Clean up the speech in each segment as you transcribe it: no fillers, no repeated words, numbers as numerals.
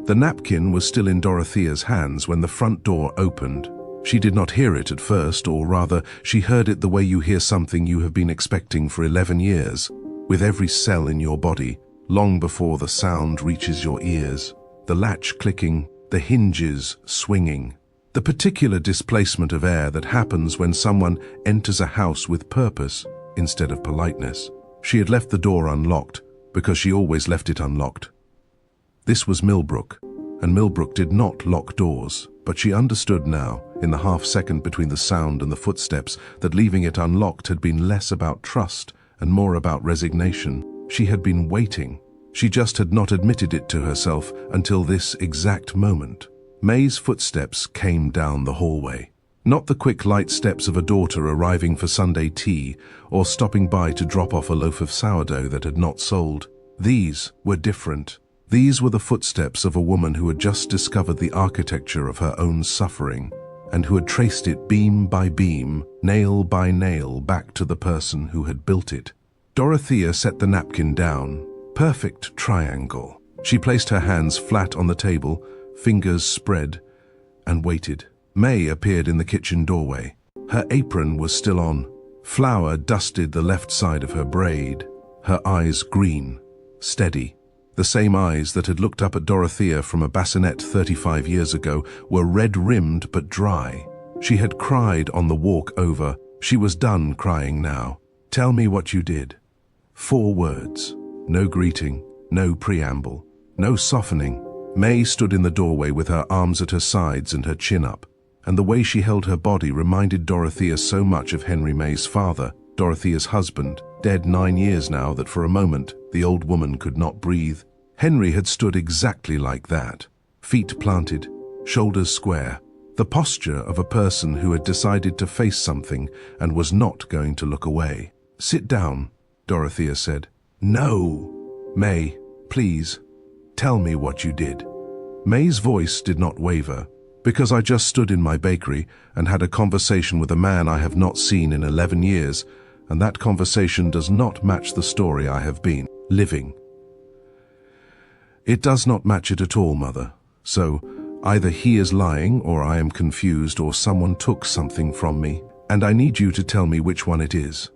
The napkin was still in Dorothea's hands when the front door opened. She did not hear it at first, or rather, she heard it the way you hear something you have been expecting for 11 years, with every cell in your body, long before the sound reaches your ears. The latch clicking, the hinges swinging. The particular displacement of air that happens when someone enters a house with purpose instead of politeness. She had left the door unlocked because she always left it unlocked. This was Millbrook, and Millbrook did not lock doors, but she understood now, in the half-second between the sound and the footsteps, that leaving it unlocked had been less about trust and more about resignation. She had been waiting. She just had not admitted it to herself until this exact moment. Mae's footsteps came down the hallway. Not the quick light steps of a daughter arriving for Sunday tea or stopping by to drop off a loaf of sourdough that had not sold. These were different. These were the footsteps of a woman who had just discovered the architecture of her own suffering and who had traced it beam by beam, nail by nail back to the person who had built it. Dorothea set the napkin down. Perfect triangle. She placed her hands flat on the table, fingers spread, and waited. Mae appeared in the kitchen doorway. Her apron was still on. Flour dusted the left side of her braid. Her eyes green, steady. The same eyes that had looked up at Dorothea from a bassinet 35 years ago were red-rimmed but dry. She had cried on the walk over. She was done crying now. "Tell me what you did." 4 words. No greeting, no preamble, no softening. Mae stood in the doorway with her arms at her sides and her chin up, and the way she held her body reminded Dorothea so much of Henry Mae's father, Dorothea's husband, dead 9 years now that for a moment the old woman could not breathe. Henry had stood exactly like that, feet planted, shoulders square, the posture of a person who had decided to face something and was not going to look away. "Sit down," Dorothea said. "No." "Mae, please, tell me what you did." Mae's voice did not waver. "Because I just stood in my bakery and had a conversation with a man I have not seen in 11 years, and that conversation does not match the story I have been living." "It does not match it at all, Mother. So, either he is lying, or I am confused, or someone took something from me, and I need you to tell me which one it is."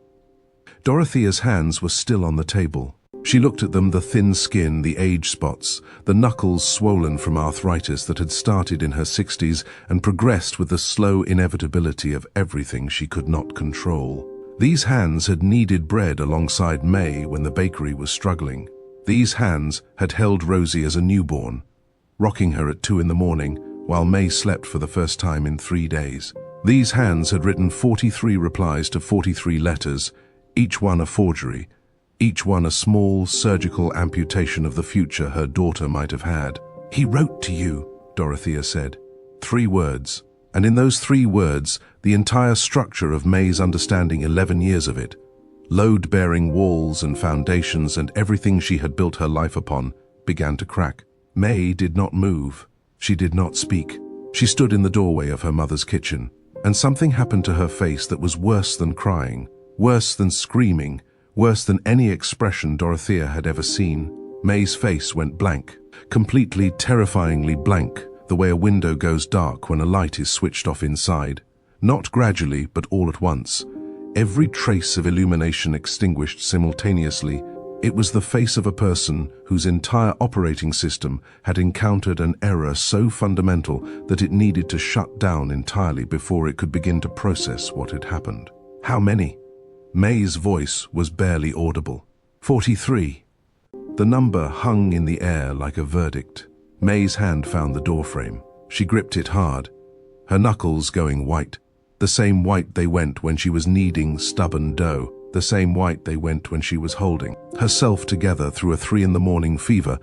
Dorothea's hands were still on the table. She looked at them, the thin skin, the age spots, the knuckles swollen from arthritis that had started in her 60s and progressed with the slow inevitability of everything she could not control. These hands had kneaded bread alongside Mae when the bakery was struggling. These hands had held Rosie as a newborn, rocking her at 2 in the morning while Mae slept for the first time in 3 days. These hands had written 43 replies to 43 letters, each one a forgery, each one a small surgical amputation of the future her daughter might have had. "He wrote to you," Dorothea said. 3 words, and in those 3 words, the entire structure of Mae's understanding 11 years of it, load-bearing walls and foundations and everything she had built her life upon, began to crack. Mae did not move. She did not speak. She stood in the doorway of her mother's kitchen, and something happened to her face that was worse than crying, worse than screaming, worse than any expression Dorothea had ever seen. Mae's face went blank, completely terrifyingly blank, the way a window goes dark when a light is switched off inside. Not gradually, but all at once. Every trace of illumination extinguished simultaneously. It was the face of a person whose entire operating system had encountered an error so fundamental that it needed to shut down entirely before it could begin to process what had happened. "How many?" Mae's voice was barely audible. 43. The number hung in the air like a verdict. Mae's hand found the doorframe. She gripped it hard, her knuckles going white. The same white they went when she was kneading stubborn dough, the same white they went when she was holding herself together through a 3 in the morning fever,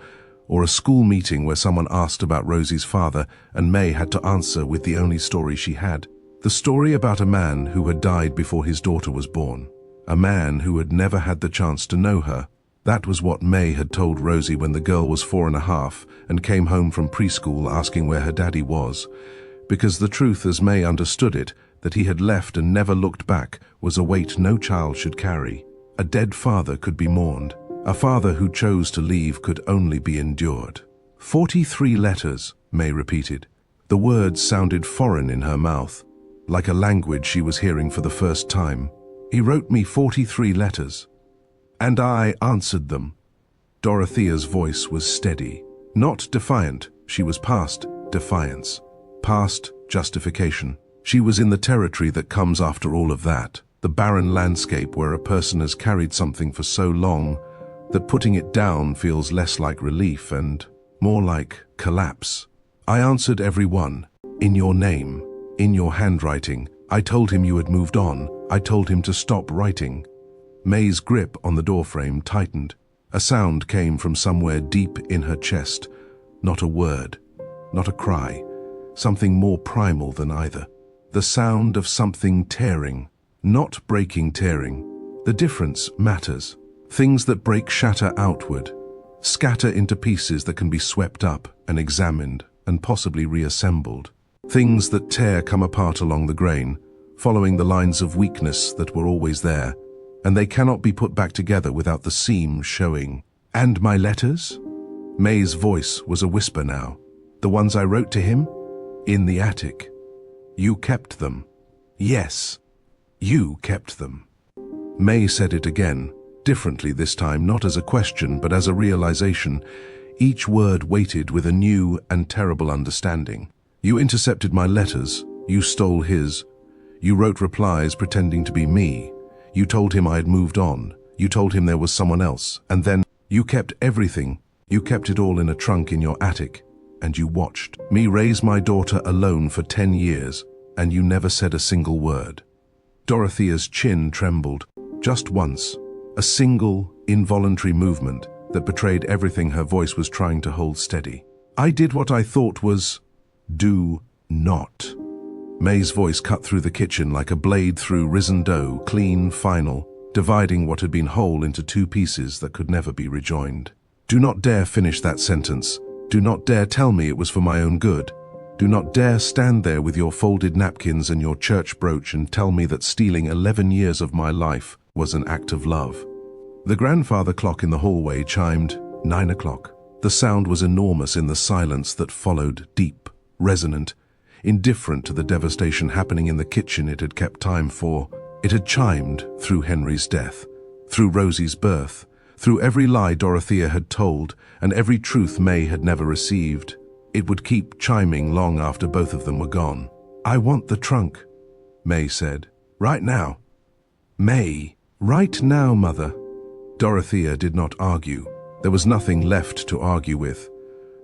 or a school meeting where someone asked about Rosie's father and Mae had to answer with the only story she had. The story about a man who had died before his daughter was born. A man who had never had the chance to know her. That was what Mae had told Rosie when the girl was 4.5 and came home from preschool asking where her daddy was. Because the truth as Mae understood it, that he had left and never looked back, was a weight no child should carry. A dead father could be mourned. A father who chose to leave could only be endured. 43 letters, Mae repeated. The words sounded foreign in her mouth, like a language she was hearing for the first time. He wrote me 43 letters. And I answered them. Dorothea's voice was steady, not defiant. She was past defiance, past justification. She was in the territory that comes after all of that, the barren landscape where a person has carried something for so long that putting it down feels less like relief and more like collapse. I answered every one, in your name, in your handwriting. I told him you had moved on. I told him to stop writing. Mae's grip on the doorframe tightened. A sound came from somewhere deep in her chest. Not a word, not a cry, something more primal than either. The sound of something tearing, not breaking, tearing. The difference matters. Things that break shatter outward, scatter into pieces that can be swept up and examined and possibly reassembled. Things that tear come apart along the grain, following the lines of weakness that were always there, and they cannot be put back together without the seam showing. And my letters? Mae's voice was a whisper now. The ones I wrote to him? In the attic. You kept them. Yes, you kept them. Mae said it again, differently this time, not as a question but as a realization. Each word weighted with a new and terrible understanding. You intercepted my letters. You stole his. You wrote replies pretending to be me. You told him I had moved on. You told him there was someone else. And then you kept everything. You kept it all in a trunk in your attic. And you watched me raise my daughter alone for 10 years. And you never said a single word. Dorothea's chin trembled. Just once. A single, involuntary movement that betrayed everything her voice was trying to hold steady. I did what I thought was, do not. Mae's voice cut through the kitchen like a blade through risen dough, clean, final, dividing what had been whole into two pieces that could never be rejoined. Do not dare finish that sentence. Do not dare tell me it was for my own good. Do not dare stand there with your folded napkins and your church brooch and tell me that stealing 11 years of my life was an act of love. The grandfather clock in the hallway chimed 9 o'clock. The sound was enormous in the silence that followed, deep, resonant, indifferent to the devastation happening in the kitchen it had kept time for. It had chimed through Henry's death, through Rosie's birth, through every lie Dorothea had told and every truth Mae had never received. It would keep chiming long after both of them were gone. I want the trunk, Mae said. Right now. Mae, right now, Mother. Dorothea did not argue. There was nothing left to argue with,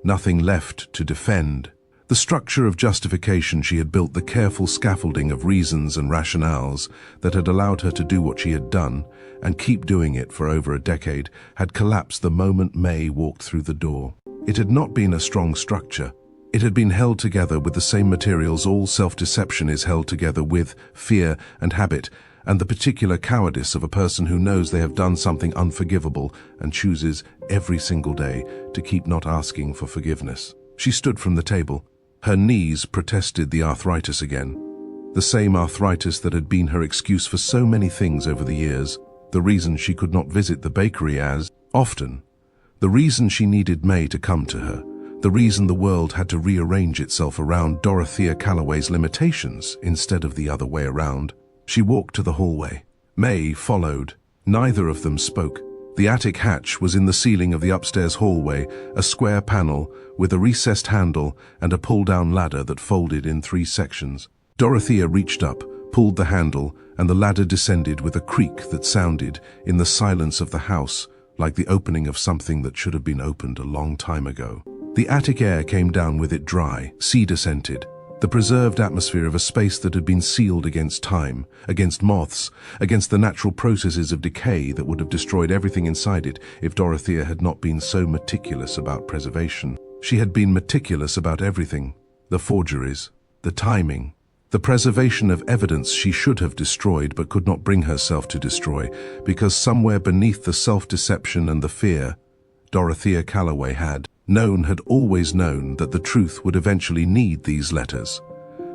nothing left to defend. The structure of justification she had built, the careful scaffolding of reasons and rationales that had allowed her to do what she had done and keep doing it for over a decade, had collapsed the moment Mae walked through the door. It had not been a strong structure. It had been held together with the same materials all self-deception is held together with, fear and habit, and the particular cowardice of a person who knows they have done something unforgivable and chooses every single day to keep not asking for forgiveness. She stood from the table. Her knees protested the arthritis again. The same arthritis that had been her excuse for so many things over the years. The reason she could not visit the bakery as often. The reason she needed Mae to come to her. The reason the world had to rearrange itself around Dorothea Callaway's limitations instead of the other way around. She walked to the hallway. Mae followed. Neither of them spoke. The attic hatch was in the ceiling of the upstairs hallway, a square panel with a recessed handle and a pull-down ladder that folded in 3 sections. Dorothea reached up, pulled the handle, and the ladder descended with a creak that sounded, in the silence of the house, like the opening of something that should have been opened a long time ago. The attic air came down with it dry, cedar-scented, the preserved atmosphere of a space that had been sealed against time, against moths, against the natural processes of decay that would have destroyed everything inside it if Dorothea had not been so meticulous about preservation. She had been meticulous about everything, the forgeries, the timing, the preservation of evidence she should have destroyed but could not bring herself to destroy, because somewhere beneath the self-deception and the fear, Dorothea Callaway had always known that the truth would eventually need these letters,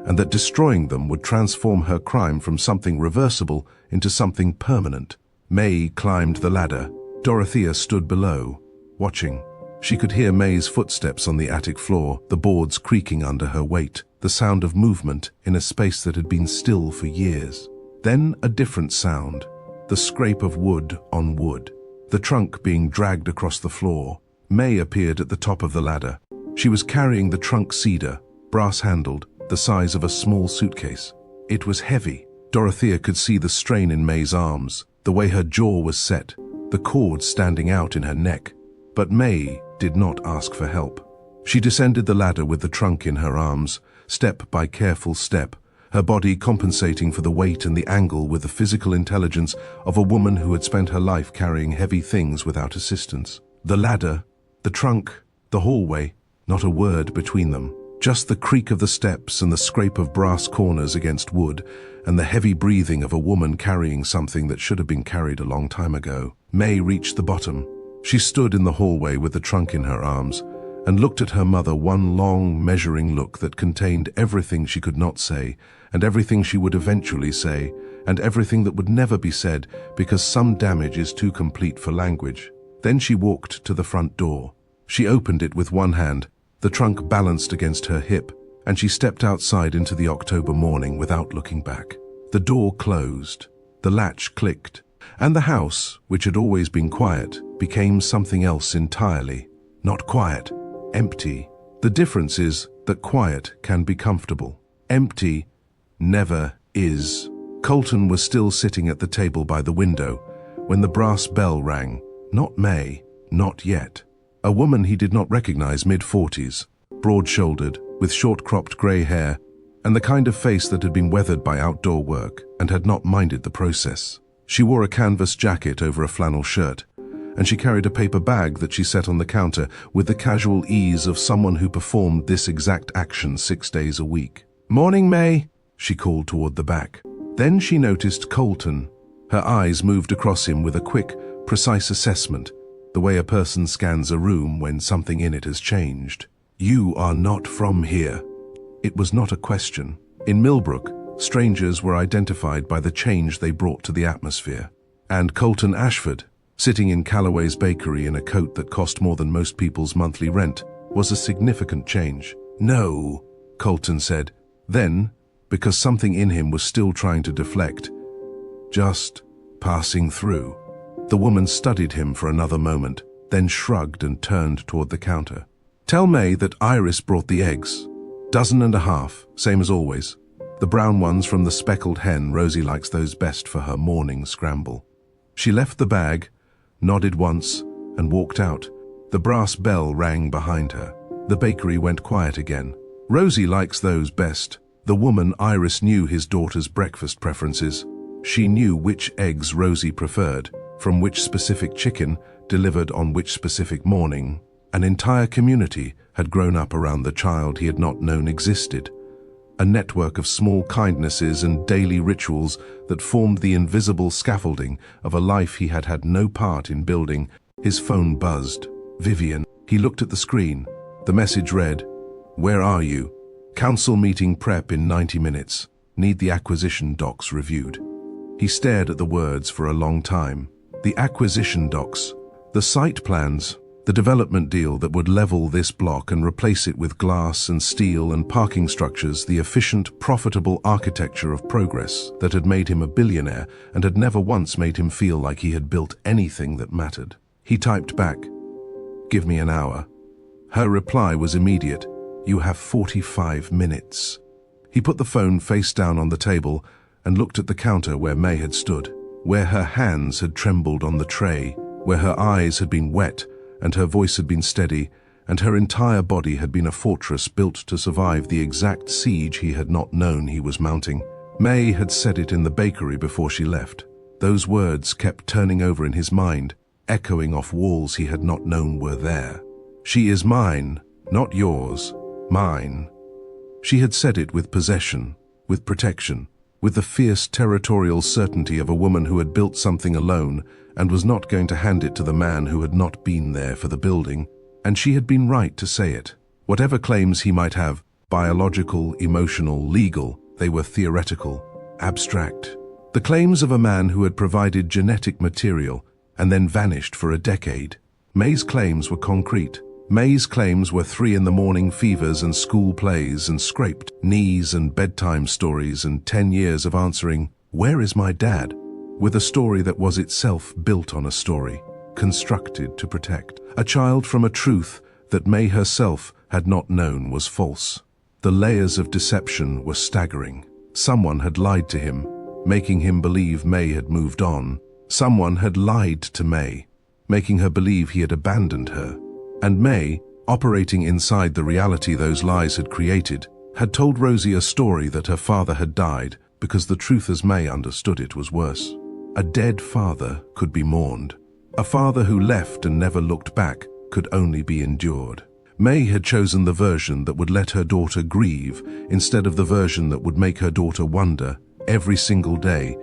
and that destroying them would transform her crime from something reversible into something permanent. Mae climbed the ladder. Dorothea stood below, watching. She could hear Mae's footsteps on the attic floor, the boards creaking under her weight, the sound of movement in a space that had been still for years. Then a different sound, the scrape of wood on wood, the trunk being dragged across the floor. Mae appeared at the top of the ladder. She was carrying the trunk cedar, brass-handled, the size of a small suitcase. It was heavy. Dorothea could see the strain in Mae's arms, the way her jaw was set, the cords standing out in her neck. But Mae did not ask for help. She descended the ladder with the trunk in her arms, step by careful step, her body compensating for the weight and the angle with the physical intelligence of a woman who had spent her life carrying heavy things without assistance. The ladder, the trunk, the hallway, not a word between them. Just the creak of the steps and the scrape of brass corners against wood, and the heavy breathing of a woman carrying something that should have been carried a long time ago. Mae reached the bottom. She stood in the hallway with the trunk in her arms and looked at her mother, one long, measuring look that contained everything she could not say, and everything she would eventually say, and everything that would never be said because some damage is too complete for language. Then she walked to the front door. She opened it with one hand, the trunk balanced against her hip, and she stepped outside into the October morning without looking back. The door closed, the latch clicked, and the house, which had always been quiet, became something else entirely. Not quiet, empty. The difference is that quiet can be comfortable. Empty never is. Colton was still sitting at the table by the window when the brass bell rang. Not Mae, not yet. A woman he did not recognize, mid-40s, broad-shouldered, with short-cropped grey hair, and the kind of face that had been weathered by outdoor work and had not minded the process. She wore a canvas jacket over a flannel shirt, and she carried a paper bag that she set on the counter with the casual ease of someone who performed this exact action 6 days a week. "Morning, Mae," she called toward the back. Then she noticed Colton. Her eyes moved across him with a quick, precise assessment, the way a person scans a room when something in it has changed. "You are not from here." It was not a question. In Millbrook, strangers were identified by the change they brought to the atmosphere. And Colton Ashford, sitting in Callaway's bakery in a coat that cost more than most people's monthly rent, was a significant change. "No," Colton said. Then, because something in him was still trying to deflect, "just passing through." The woman studied him for another moment, then shrugged and turned toward the counter. "Tell Mae that Iris brought the eggs. 1.5, same as always. The brown ones from the speckled hen. Rosie likes those best for her morning scramble." She left the bag, nodded once, and walked out. The brass bell rang behind her. The bakery went quiet again. "Rosie likes those best." The woman Iris knew his daughter's breakfast preferences. She knew which eggs Rosie preferred, from which specific chicken, delivered on which specific morning. An entire community had grown up around the child he had not known existed. A network of small kindnesses and daily rituals that formed the invisible scaffolding of a life he had had no part in building. His phone buzzed. Vivian. He looked at the screen. The message read, "Where are you? Council meeting prep in 90 minutes. Need the acquisition docs reviewed." He stared at the words for a long time. The acquisition docs, the site plans, the development deal that would level this block and replace it with glass and steel and parking structures, the efficient, profitable architecture of progress that had made him a billionaire and had never once made him feel like he had built anything that mattered. He typed back, "Give me an hour." Her reply was immediate, "You have 45 minutes." He put the phone face down on the table and looked at the counter where Mae had stood, where her hands had trembled on the tray, where her eyes had been wet and her voice had been steady, and her entire body had been a fortress built to survive the exact siege he had not known he was mounting. Mae had said it in the bakery before she left. Those words kept turning over in his mind, echoing off walls he had not known were there. "She is mine, not yours, mine." She had said it with possession, with protection, with the fierce territorial certainty of a woman who had built something alone and was not going to hand it to the man who had not been there for the building. And she had been right to say it. Whatever claims he might have, biological, emotional, legal, they were theoretical, abstract. The claims of a man who had provided genetic material and then vanished for a decade. Mae's claims were concrete. Mae's claims were 3 in the morning fevers and school plays and scraped knees and bedtime stories and 10 years of answering, "Where is my dad?" with a story that was itself built on a story, constructed to protect a child from a truth that Mae herself had not known was false. The layers of deception were staggering. Someone had lied to him, making him believe Mae had moved on. Someone had lied to Mae, making her believe he had abandoned her. And Mae, operating inside the reality those lies had created, had told Rosie a story that her father had died because the truth as Mae understood it was worse. A dead father could be mourned. A father who left and never looked back could only be endured. Mae had chosen the version that would let her daughter grieve instead of the version that would make her daughter wonder every single day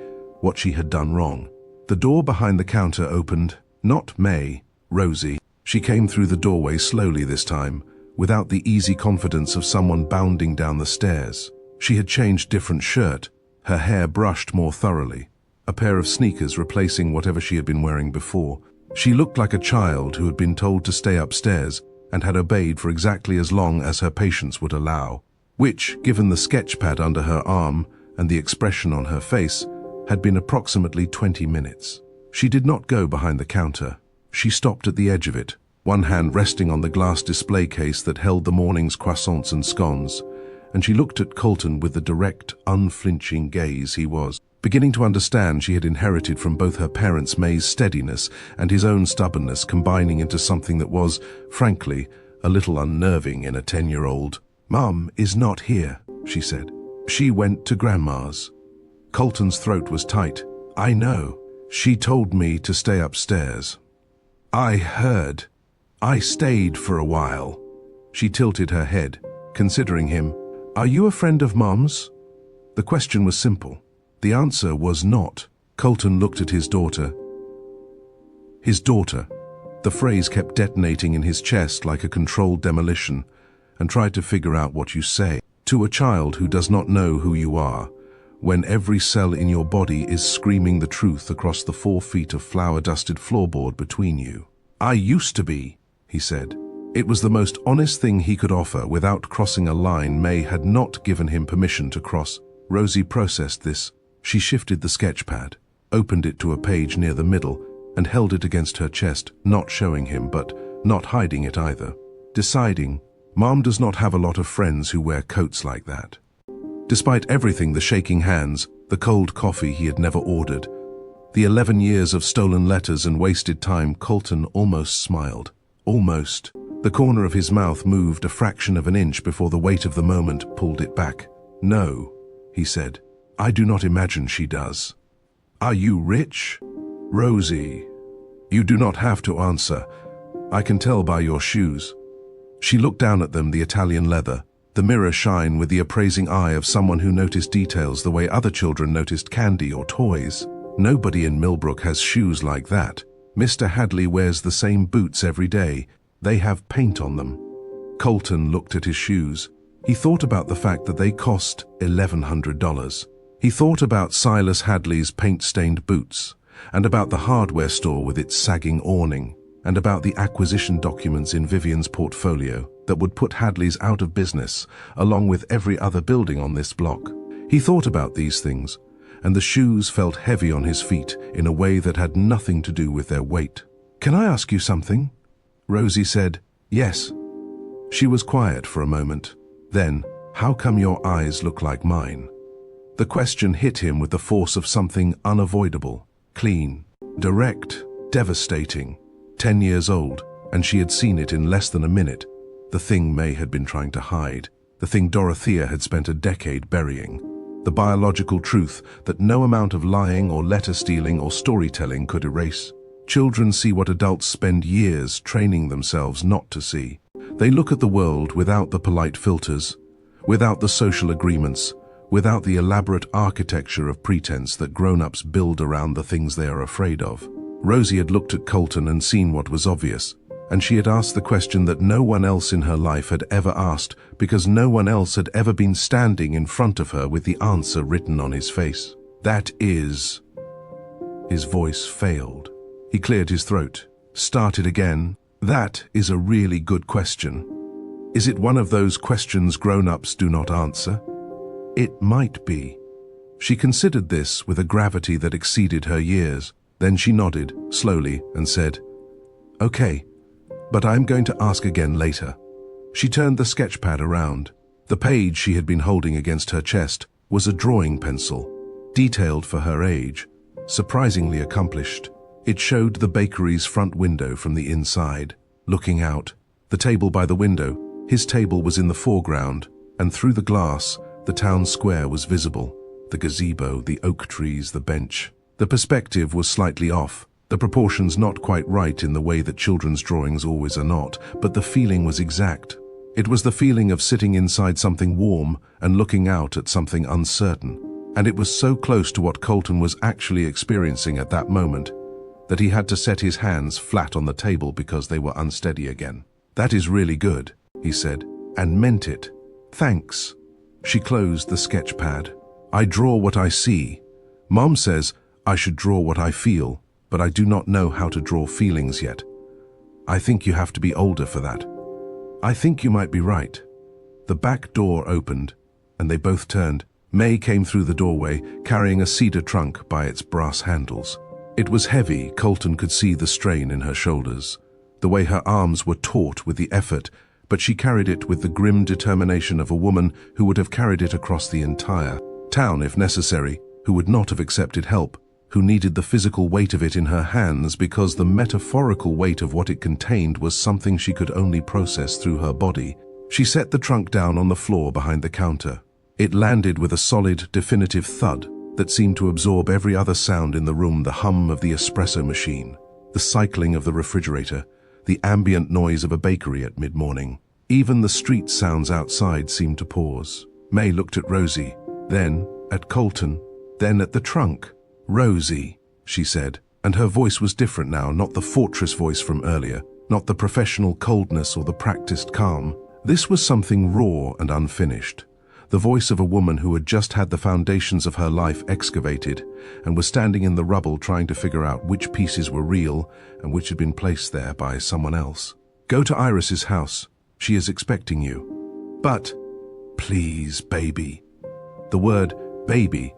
what she had done wrong. The door behind the counter opened. Not Mae, Rosie. She came through the doorway slowly this time, without the easy confidence of someone bounding down the stairs. She had changed different shirt, her hair brushed more thoroughly, a pair of sneakers replacing whatever she had been wearing before. She looked like a child who had been told to stay upstairs and had obeyed for exactly as long as her patience would allow, which, given the sketch pad under her arm and the expression on her face, had been approximately 20 minutes. She did not go behind the counter. She stopped at the edge of it, one hand resting on the glass display case that held the morning's croissants and scones, and she looked at Colton with the direct, unflinching gaze he was. Beginning to understand she had inherited from both her parents Mae's steadiness and his own stubbornness combining into something that was, frankly, a little unnerving in a 10-year-old. "Mom is not here," she said. "She went to Grandma's." Colton's throat was tight. "I know. She told me to stay upstairs. I heard. I stayed for a while." She tilted her head, considering him. "Are you a friend of Mom's?" The question was simple. The answer was not. Colton looked at his daughter. His daughter. The phrase kept detonating in his chest like a controlled demolition, and tried to figure out what you say to a child who does not know who you are, when every cell in your body is screaming the truth across the 4 feet of flour-dusted floorboard between you. "I used to be," he said. It was the most honest thing he could offer without crossing a line Mae had not given him permission to cross. Rosie processed this. She shifted the sketch pad, opened it to a page near the middle, and held it against her chest, not showing him, but not hiding it either. Deciding, Mom does not have a lot of friends who wear coats like that. Despite everything, the shaking hands, the cold coffee he had never ordered, the 11 years of stolen letters and wasted time, Colton almost smiled. Almost. The corner of his mouth moved a fraction of an inch before the weight of the moment pulled it back. "No," he said. "I do not imagine she does." "Are you rich?" "Rosie, you do not have to answer. I can tell by your shoes." She looked down at them, the Italian leather, the mirror shine with the appraising eye of someone who noticed details the way other children noticed candy or toys. Nobody in Millbrook has shoes like that. Mr. Hadley wears the same boots every day. They have paint on them. Colton looked at his shoes. He thought about the fact that they cost $1,100. He thought about Silas Hadley's paint-stained boots, and about the hardware store with its sagging awning, and about the acquisition documents in Vivian's portfolio that would put Hadley's out of business, along with every other building on this block. He thought about these things, and the shoes felt heavy on his feet in a way that had nothing to do with their weight. "Can I ask you something?" Rosie said, "Yes." She was quiet for a moment. Then, "How come your eyes look like mine?" The question hit him with the force of something unavoidable, clean, direct, devastating. 10 years old, and she had seen it in less than a minute. The thing Mae had been trying to hide, the thing Dorothea had spent a decade burying. The biological truth that no amount of lying or letter stealing or storytelling could erase. Children see what adults spend years training themselves not to see. They look at the world without the polite filters, without the social agreements, without the elaborate architecture of pretense that grown-ups build around the things they are afraid of. Rosie had looked at Colton and seen what was obvious, and she had asked the question that no one else in her life had ever asked because no one else had ever been standing in front of her with the answer written on his face. "That is..." His voice failed. He cleared his throat, started again, That is a really good question. Is it one of those questions grown-ups do not answer? It might be. She considered this with a gravity that exceeded her years. Then she nodded, slowly, and said, "Okay, but I'm going to ask again later." She turned the sketchpad around. The page she had been holding against her chest was a drawing pencil, detailed for her age, surprisingly accomplished. It showed the bakery's front window from the inside, looking out. The table by the window, his table, was in the foreground, and through the glass, the town square was visible. The gazebo, the oak trees, the bench. The perspective was slightly off, the proportions not quite right in the way that children's drawings always are not, but the feeling was exact. It was the feeling of sitting inside something warm and looking out at something uncertain. And it was so close to what Colton was actually experiencing at that moment that he had to set his hands flat on the table because they were unsteady again. "That is really good," he said, and meant it. "Thanks." She closed the sketch pad. "I draw what I see. Mom says I should draw what I feel, but I do not know how to draw feelings yet. I think you have to be older for that." "I think you might be right." The back door opened, and they both turned. Mae came through the doorway, carrying a cedar trunk by its brass handles. It was heavy. Colton could see the strain in her shoulders, the way her arms were taut with the effort, but she carried it with the grim determination of a woman who would have carried it across the entire town if necessary, who would not have accepted help, who needed the physical weight of it in her hands because the metaphorical weight of what it contained was something she could only process through her body. She set the trunk down on the floor behind the counter. It landed with a solid, definitive thud that seemed to absorb every other sound in the room: the hum of the espresso machine, the cycling of the refrigerator, the ambient noise of a bakery at mid-morning. Even the street sounds outside seemed to pause. Mae looked at Rosie, then at Colton, then at the trunk. "Rosie," she said, and her voice was different now, not the fortress voice from earlier, not the professional coldness or the practiced calm. This was something raw and unfinished. The voice of a woman who had just had the foundations of her life excavated and was standing in the rubble trying to figure out which pieces were real and which had been placed there by someone else. "Go to Iris's house. She is expecting you." "But, please, baby." The word baby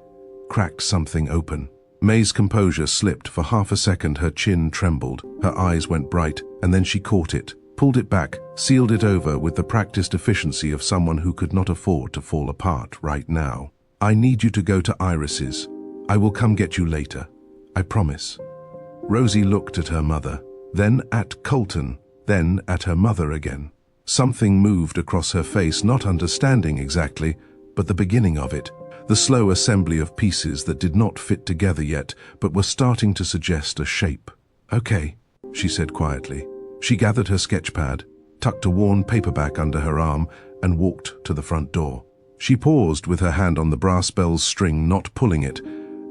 cracked something open. Mae's composure slipped. For half a second her chin trembled, her eyes went bright, and then she caught it, pulled it back, sealed it over with the practiced efficiency of someone who could not afford to fall apart right now. "I need you to go to Iris's. I will come get you later. I promise." Rosie looked at her mother, then at Colton, then at her mother again. Something moved across her face, not understanding exactly, but the beginning of it. The slow assembly of pieces that did not fit together yet, but were starting to suggest a shape. "Okay," she said quietly. She gathered her sketchpad, tucked a worn paperback under her arm, and walked to the front door. She paused with her hand on the brass bell's string, not pulling it,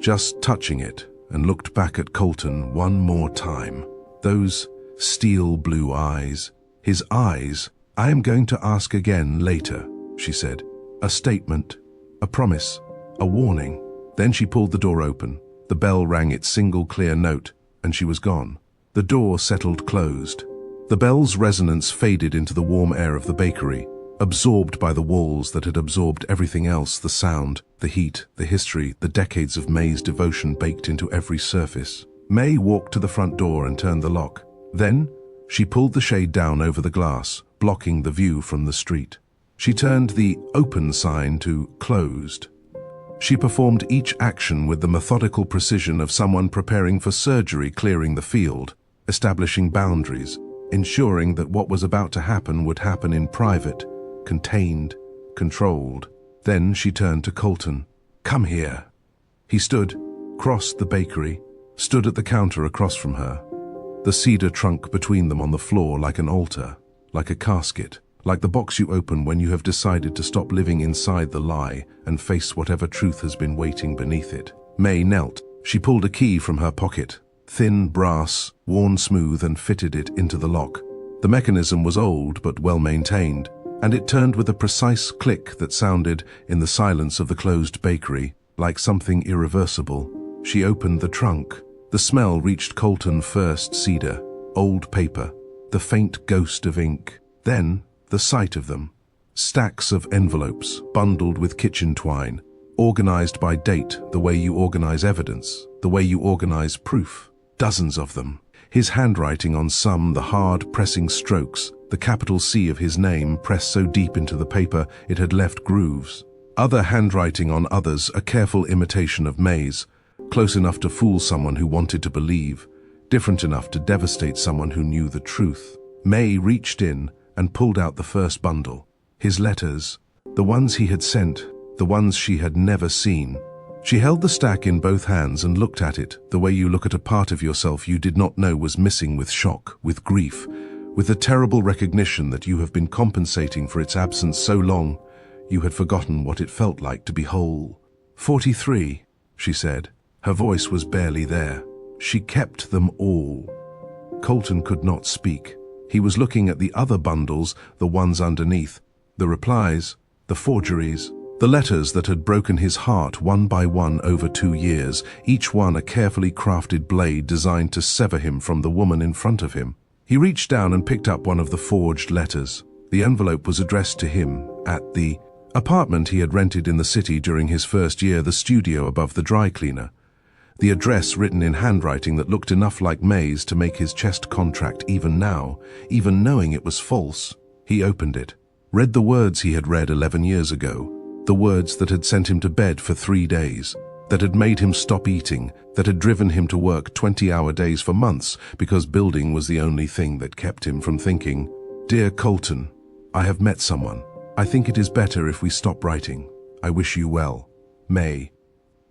just touching it, and looked back at Colton one more time. Those steel blue eyes. His eyes. "I am going to ask again later," she said. A statement, a promise, a warning. Then she pulled the door open. The bell rang its single clear note, and she was gone. The door settled closed. The bell's resonance faded into the warm air of the bakery, absorbed by the walls that had absorbed everything else: the sound, the heat, the history, the decades of Mae's devotion baked into every surface. Mae walked to the front door and turned the lock. Then, she pulled the shade down over the glass, blocking the view from the street. She turned the open sign to closed. She performed each action with the methodical precision of someone preparing for surgery, clearing the field, establishing boundaries, ensuring that what was about to happen would happen in private, contained, controlled. Then she turned to Colton. "Come here." He stood, crossed the bakery, stood at the counter across from her, the cedar trunk between them on the floor like an altar, like a casket, like the box you open when you have decided to stop living inside the lie and face whatever truth has been waiting beneath it. Mae knelt. She pulled a key from her pocket, thin brass, worn smooth, and fitted it into the lock. The mechanism was old but well maintained, and it turned with a precise click that sounded, in the silence of the closed bakery, like something irreversible. She opened the trunk. The smell reached Colton first: cedar, old paper, the faint ghost of ink. Then, the sight of them. Stacks of envelopes, bundled with kitchen twine, organized by date, the way you organize evidence, the way you organize proof. Dozens of them. His handwriting on some, the hard, pressing strokes, the capital C of his name pressed so deep into the paper it had left grooves. Other handwriting on others, a careful imitation of Mae's, close enough to fool someone who wanted to believe, different enough to devastate someone who knew the truth. Mae reached in and pulled out the first bundle. His letters, the ones he had sent, the ones she had never seen. She held the stack in both hands and looked at it, the way you look at a part of yourself you did not know was missing, with shock, with grief, with the terrible recognition that you have been compensating for its absence so long, you had forgotten what it felt like to be whole. 43, she said. Her voice was barely there. She kept them all. Colton could not speak. He was looking at the other bundles, the ones underneath, the replies, the forgeries, the letters that had broken his heart one by one over 2 years, each one a carefully crafted blade designed to sever him from the woman in front of him. He reached down and picked up one of the forged letters. The envelope was addressed to him at the apartment he had rented in the city during his first year, the studio above the dry cleaner. The address written in handwriting that looked enough like Mae's to make his chest contract even now, even knowing it was false. He opened it, read the words he had read 11 years ago, the words that had sent him to bed for 3 days, that had made him stop eating, that had driven him to work 20-hour days for months because building was the only thing that kept him from thinking. Dear Colton, I have met someone. I think it is better if we stop writing. I wish you well. Mae.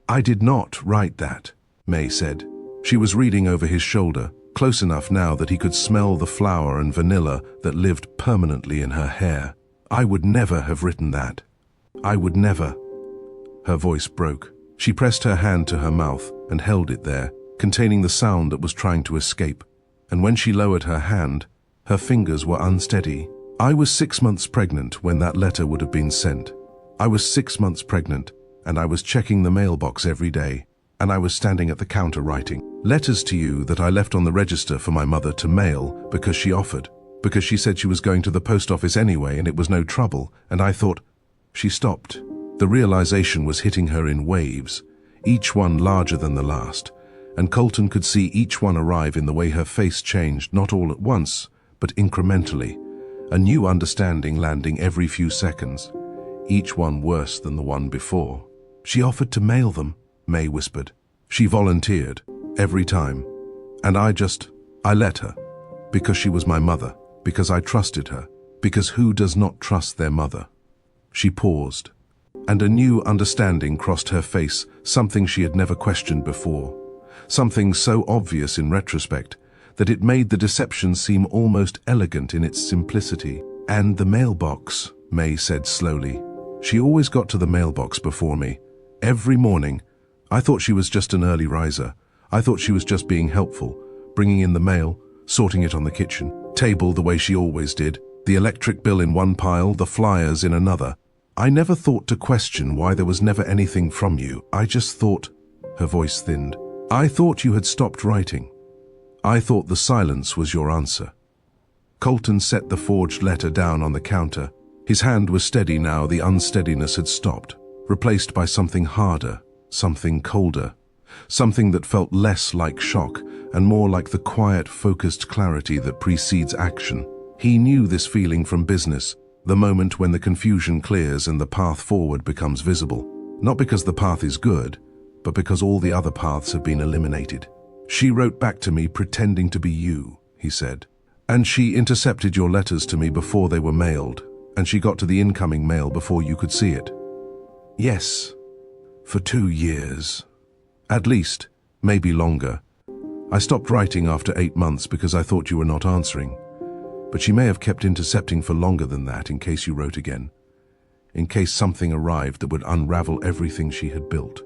I did not write that, Mae said. She was reading over his shoulder, close enough now that he could smell the flour and vanilla that lived permanently in her hair. I would never have written that. I would never. Her voice broke. She pressed her hand to her mouth and held it there, containing the sound that was trying to escape. And when she lowered her hand, her fingers were unsteady. I was 6 months pregnant when that letter would have been sent. I was 6 months pregnant, and I was checking the mailbox every day, and I was standing at the counter writing letters to you that I left on the register for my mother to mail because she offered, because she said she was going to the post office anyway and it was no trouble, and I thought. She stopped. The realization was hitting her in waves, each one larger than the last, and Colton could see each one arrive in the way her face changed, not all at once, but incrementally, a new understanding landing every few seconds, each one worse than the one before. She offered to mail them, Mae whispered. She volunteered, every time. And I let her, because she was my mother, because I trusted her, because who does not trust their mother? She paused, and a new understanding crossed her face, something she had never questioned before, something so obvious in retrospect that it made the deception seem almost elegant in its simplicity. And the mailbox, Mae said slowly. She always got to the mailbox before me. Every morning. I thought she was just an early riser. I thought she was just being helpful, bringing in the mail, sorting it on the kitchen table the way she always did, the electric bill in one pile, the flyers in another. I never thought to question why there was never anything from you. I just thought, her voice thinned, I thought you had stopped writing. I thought the silence was your answer. Colton set the forged letter down on the counter. His hand was steady now, the unsteadiness had stopped, replaced by something harder, something colder, something that felt less like shock and more like the quiet, focused clarity that precedes action. He knew this feeling from business, the moment when the confusion clears and the path forward becomes visible. Not because the path is good, but because all the other paths have been eliminated. She wrote back to me pretending to be you, he said. And she intercepted your letters to me before they were mailed, and she got to the incoming mail before you could see it. Yes, for 2 years. At least, maybe longer. I stopped writing after 8 months because I thought you were not answering. But she may have kept intercepting for longer than that in case you wrote again, in case something arrived that would unravel everything she had built.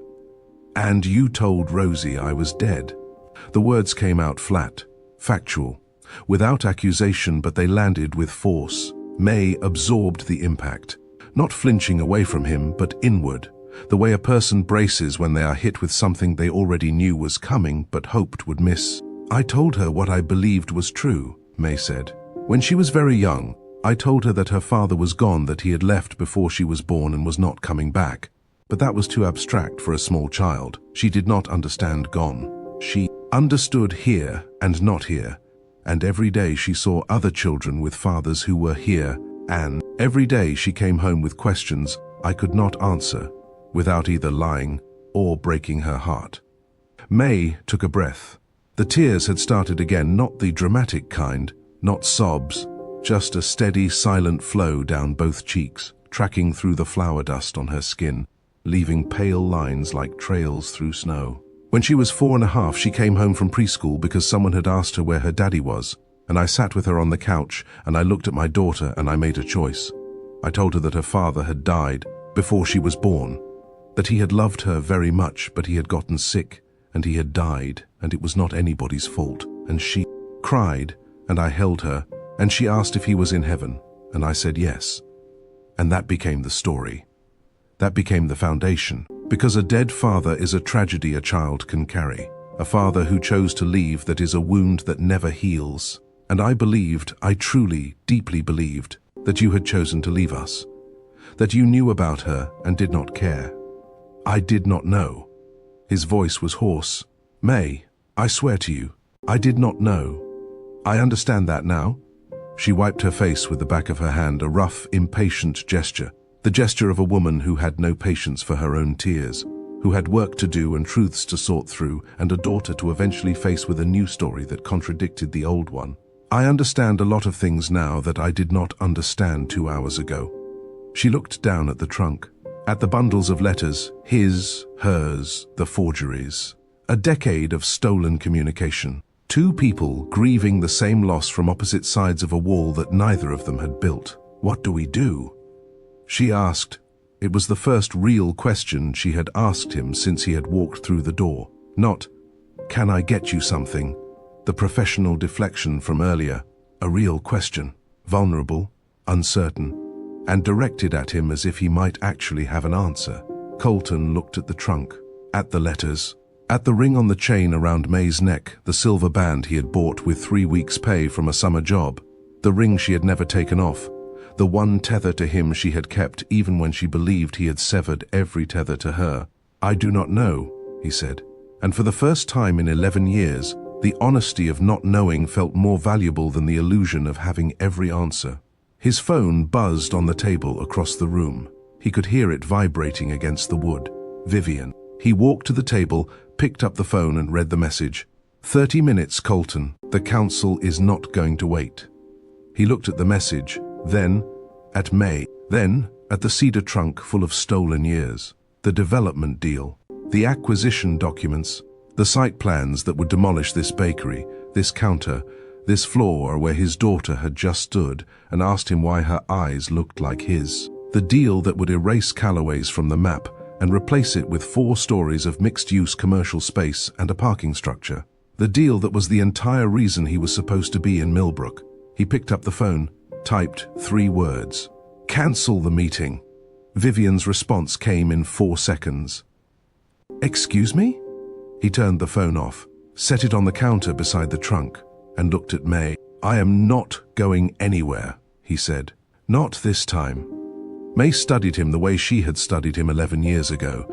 And you told Rosie I was dead. The words came out flat, factual, without accusation, but they landed with force. Mae absorbed the impact, not flinching away from him, but inward, the way a person braces when they are hit with something they already knew was coming but hoped would miss. I told her what I believed was true, Mae said. When she was very young, I told her that her father was gone, that he had left before she was born and was not coming back. But that was too abstract for a small child. She did not understand gone. She understood here and not here. And every day she saw other children with fathers who were here, and every day she came home with questions I could not answer, without either lying or breaking her heart. Mae took a breath. The tears had started again, not the dramatic kind, not sobs, just a steady, silent flow down both cheeks, tracking through the flower dust on her skin, leaving pale lines like trails through snow. When she was 4.5, she came home from preschool because someone had asked her where her daddy was, and I sat with her on the couch and I looked at my daughter and I made a choice. I told her that her father had died before she was born, that he had loved her very much, but he had gotten sick and he had died, and it was not anybody's fault. And she cried, and I held her, and she asked if he was in heaven, and I said yes. And that became the story. That became the foundation, because a dead father is a tragedy a child can carry. A father who chose to leave, that is a wound that never heals. And I believed, I truly, deeply believed, that you had chosen to leave us. That you knew about her and did not care. I did not know. His voice was hoarse. Mae, I swear to you, I did not know. I understand that now. She wiped her face with the back of her hand, a rough, impatient gesture. The gesture of a woman who had no patience for her own tears, who had work to do and truths to sort through, and a daughter to eventually face with a new story that contradicted the old one. I understand a lot of things now that I did not understand 2 hours ago. She looked down at the trunk, at the bundles of letters, his, hers, the forgeries. A decade of stolen communication. 2 people grieving the same loss from opposite sides of a wall that neither of them had built. What do we do? She asked. It was the first real question she had asked him since he had walked through the door. Not, can I get you something? The professional deflection from earlier. A real question. Vulnerable, uncertain, and directed at him as if he might actually have an answer. Colton looked at the trunk, at the letters, at the ring on the chain around Mae's neck, the silver band he had bought with 3 weeks' pay from a summer job, the ring she had never taken off, the one tether to him she had kept even when she believed he had severed every tether to her. I do not know, he said, and for the first time in 11 years, the honesty of not knowing felt more valuable than the illusion of having every answer. His phone buzzed on the table across the room. He could hear it vibrating against the wood. Vivian. He walked to the table, picked up the phone and read the message. 30 minutes, Colton. The council is not going to wait. He looked at the message, then at Mae, then at the cedar trunk full of stolen years. The development deal, the acquisition documents, the site plans that would demolish this bakery, this counter, this floor where his daughter had just stood and asked him why her eyes looked like his. The deal that would erase Callaway's from the map and replace it with 4 stories of mixed-use commercial space and a parking structure. The deal that was the entire reason he was supposed to be in Millbrook. He picked up the phone, typed 3 words. Cancel the meeting. Vivian's response came in 4 seconds. Excuse me? He turned the phone off, set it on the counter beside the trunk, and looked at Mae. I am not going anywhere, he said. Not this time. Mae studied him the way she had studied him 11 years ago,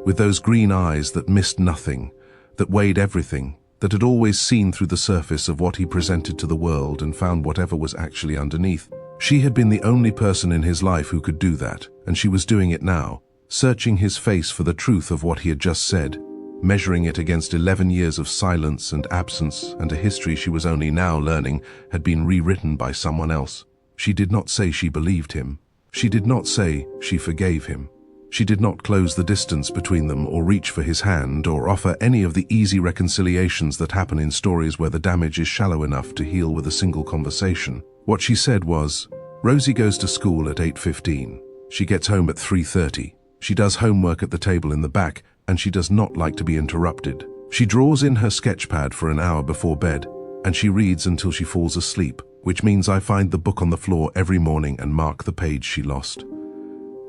with those green eyes that missed nothing, that weighed everything, that had always seen through the surface of what he presented to the world and found whatever was actually underneath. She had been the only person in his life who could do that, and she was doing it now, searching his face for the truth of what he had just said, measuring it against 11 years of silence and absence and a history she was only now learning had been rewritten by someone else. She did not say she believed him. She did not say she forgave him. She did not close the distance between them or reach for his hand or offer any of the easy reconciliations that happen in stories where the damage is shallow enough to heal with a single conversation. What she said was, Rosie goes to school at 8:15. She gets home at 3:30. She does homework at the table in the back, and she does not like to be interrupted. She draws in her sketch pad for an hour before bed, and she reads until she falls asleep, which means I find the book on the floor every morning and mark the page she lost.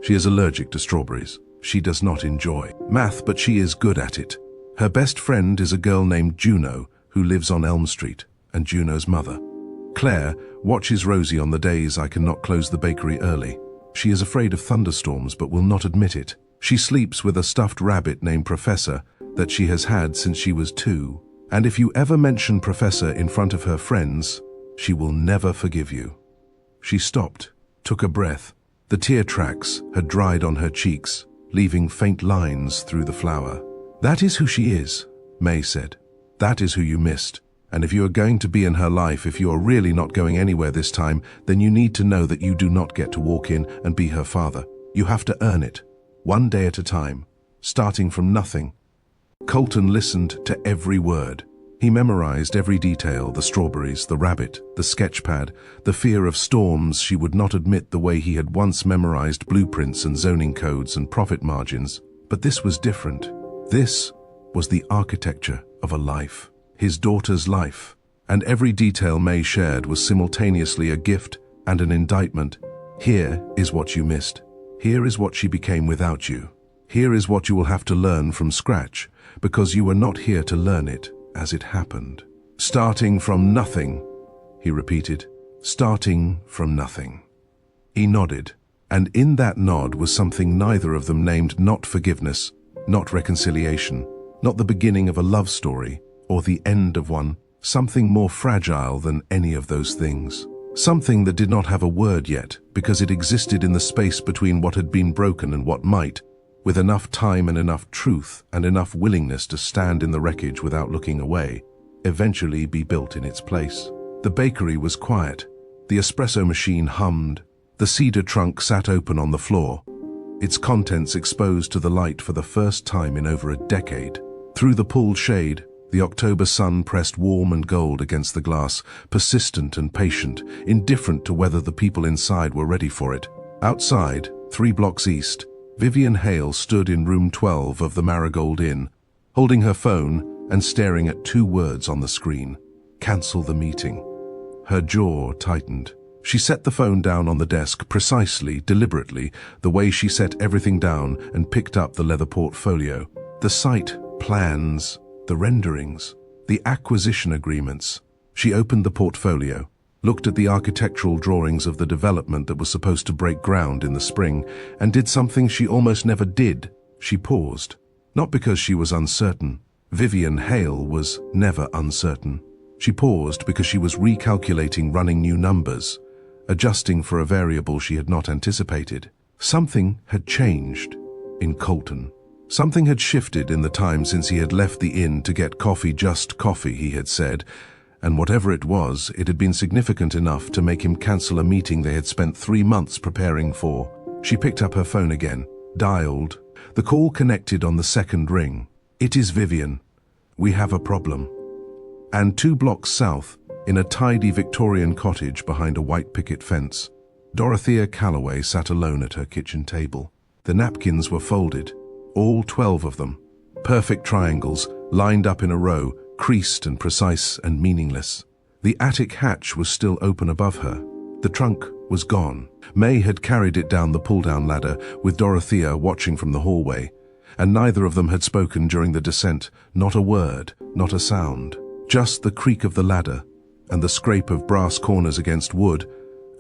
She is allergic to strawberries. She does not enjoy math, but she is good at it. Her best friend is a girl named Juno, who lives on Elm Street, and Juno's mother. Claire watches Rosie on the days I cannot close the bakery early. She is afraid of thunderstorms but will not admit it. She sleeps with a stuffed rabbit named Professor that she has had since she was 2. And if you ever mention Professor in front of her friends, she will never forgive you. She stopped, took a breath. The tear tracks had dried on her cheeks, leaving faint lines through the flour. That is who she is, Mae said. That is who you missed. And if you are going to be in her life, if you are really not going anywhere this time, then you need to know that you do not get to walk in and be her father. You have to earn it, one day at a time, starting from nothing. Colton listened to every word. He memorized every detail, the strawberries, the rabbit, the sketch pad, the fear of storms. She would not admit the way he had once memorized blueprints and zoning codes and profit margins. But this was different. This was the architecture of a life, his daughter's life. And every detail Mae shared was simultaneously a gift and an indictment. Here is what you missed. Here is what she became without you. Here is what you will have to learn from scratch, because you were not here to learn it as it happened. Starting from nothing, he repeated. Starting from nothing. He nodded, and in that nod was something neither of them named, not forgiveness, not reconciliation, not the beginning of a love story or the end of one, something more fragile than any of those things. Something that did not have a word yet, because it existed in the space between what had been broken and what might, with enough time and enough truth and enough willingness to stand in the wreckage without looking away, eventually be built in its place. The bakery was quiet. The espresso machine hummed. The cedar trunk sat open on the floor, its contents exposed to the light for the first time in over a decade. Through the pulled shade, the October sun pressed warm and gold against the glass, persistent and patient, indifferent to whether the people inside were ready for it. Outside, 3 blocks east, Vivian Hale stood in room 12 of the Marigold Inn, holding her phone and staring at 2 words on the screen: cancel the meeting. Her jaw tightened. She set the phone down on the desk precisely, deliberately, the way she set everything down, and picked up the leather portfolio. The site plans, the renderings, the acquisition agreements. She opened the portfolio, looked at the architectural drawings of the development that was supposed to break ground in the spring, and did something she almost never did. She paused. Not because she was uncertain. Vivian Hale was never uncertain. She paused because she was recalculating, running new numbers, adjusting for a variable she had not anticipated. Something had changed in Colton. Something had shifted in the time since he had left the inn to get coffee, just coffee, he had said, and whatever it was, it had been significant enough to make him cancel a meeting they had spent 3 months preparing for. She picked up her phone again, dialed. The call connected on the second ring. "It is Vivian. We have a problem." And 2 blocks south, in a tidy Victorian cottage behind a white picket fence, Mae Callaway sat alone at her kitchen table. The napkins were folded, all 12 of them, perfect triangles, lined up in a row, creased and precise and meaningless. The attic hatch was still open above her. The trunk was gone. Mae had carried it down the pull-down ladder, with Dorothea watching from the hallway, and neither of them had spoken during the descent, not a word, not a sound. Just the creak of the ladder, and the scrape of brass corners against wood,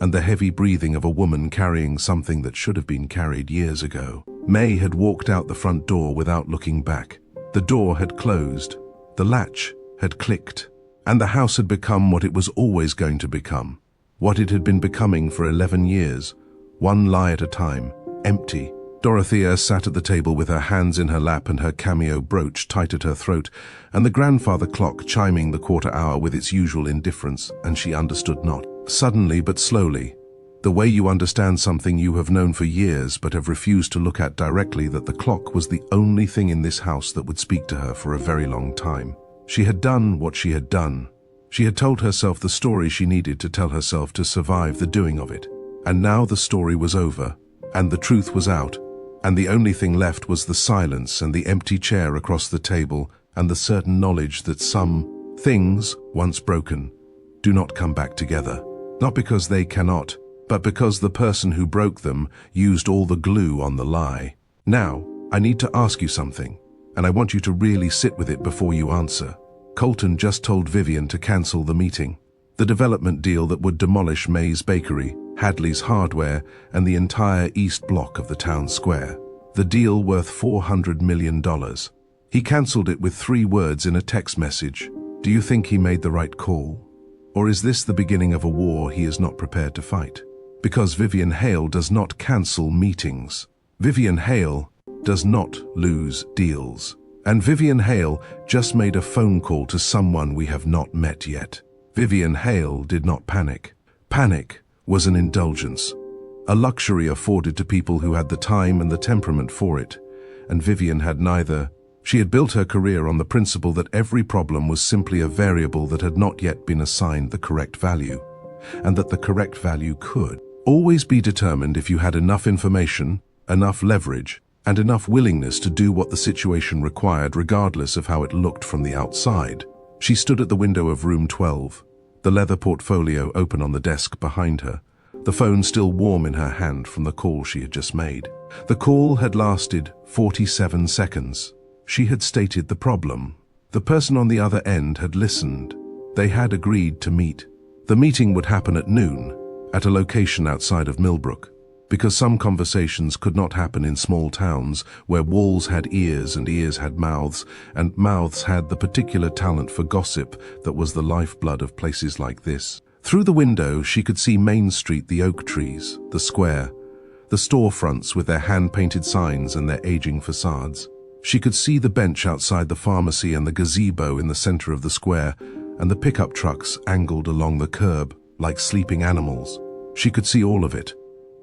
and the heavy breathing of a woman carrying something that should have been carried years ago. Mae had walked out the front door without looking back. The door had closed. The latch had clicked, and the house had become what it was always going to become, what it had been becoming for 11 years, one lie at a time, empty. Dorothea sat at the table with her hands in her lap and her cameo brooch tight at her throat, and the grandfather clock chiming the quarter hour with its usual indifference, and she understood not. Suddenly but slowly, the way you understand something you have known for years but have refused to look at directly, that the clock was the only thing in this house that would speak to her for a very long time. She had done what she had done. She had told herself the story she needed to tell herself to survive the doing of it. And now the story was over, and the truth was out, and the only thing left was the silence and the empty chair across the table and the certain knowledge that some things, once broken, do not come back together. Not because they cannot, but because the person who broke them used all the glue on the lie. Now, I need to ask you something, and I want you to really sit with it before you answer. Colton just told Vivian to cancel the meeting. The development deal that would demolish Mae's Bakery, Hadley's Hardware, and the entire east block of the town square. The deal worth $400 million. He cancelled it with 3 words in a text message. Do you think he made the right call? Or is this the beginning of a war he is not prepared to fight? Because Vivian Hale does not cancel meetings. Vivian Hale does not lose deals. And Vivian Hale just made a phone call to someone we have not met yet. Vivian Hale did not panic. Panic was an indulgence, a luxury afforded to people who had the time and the temperament for it. And Vivian had neither. She had built her career on the principle that every problem was simply a variable that had not yet been assigned the correct value, and that the correct value could always be determined if you had enough information, enough leverage, and enough willingness to do what the situation required regardless of how it looked from the outside. She stood at the window of room 12, the leather portfolio open on the desk behind her, the phone still warm in her hand from the call she had just made. The call had lasted 47 seconds. She had stated the problem. The person on the other end had listened. They had agreed to meet. The meeting would happen at noon, at a location outside of Millbrook, because some conversations could not happen in small towns where walls had ears and ears had mouths, and mouths had the particular talent for gossip that was the lifeblood of places like this. Through the window, she could see Main Street, the oak trees, the square, the storefronts with their hand-painted signs and their aging facades. She could see the bench outside the pharmacy and the gazebo in the center of the square, and the pickup trucks angled along the curb like sleeping animals. She could see all of it.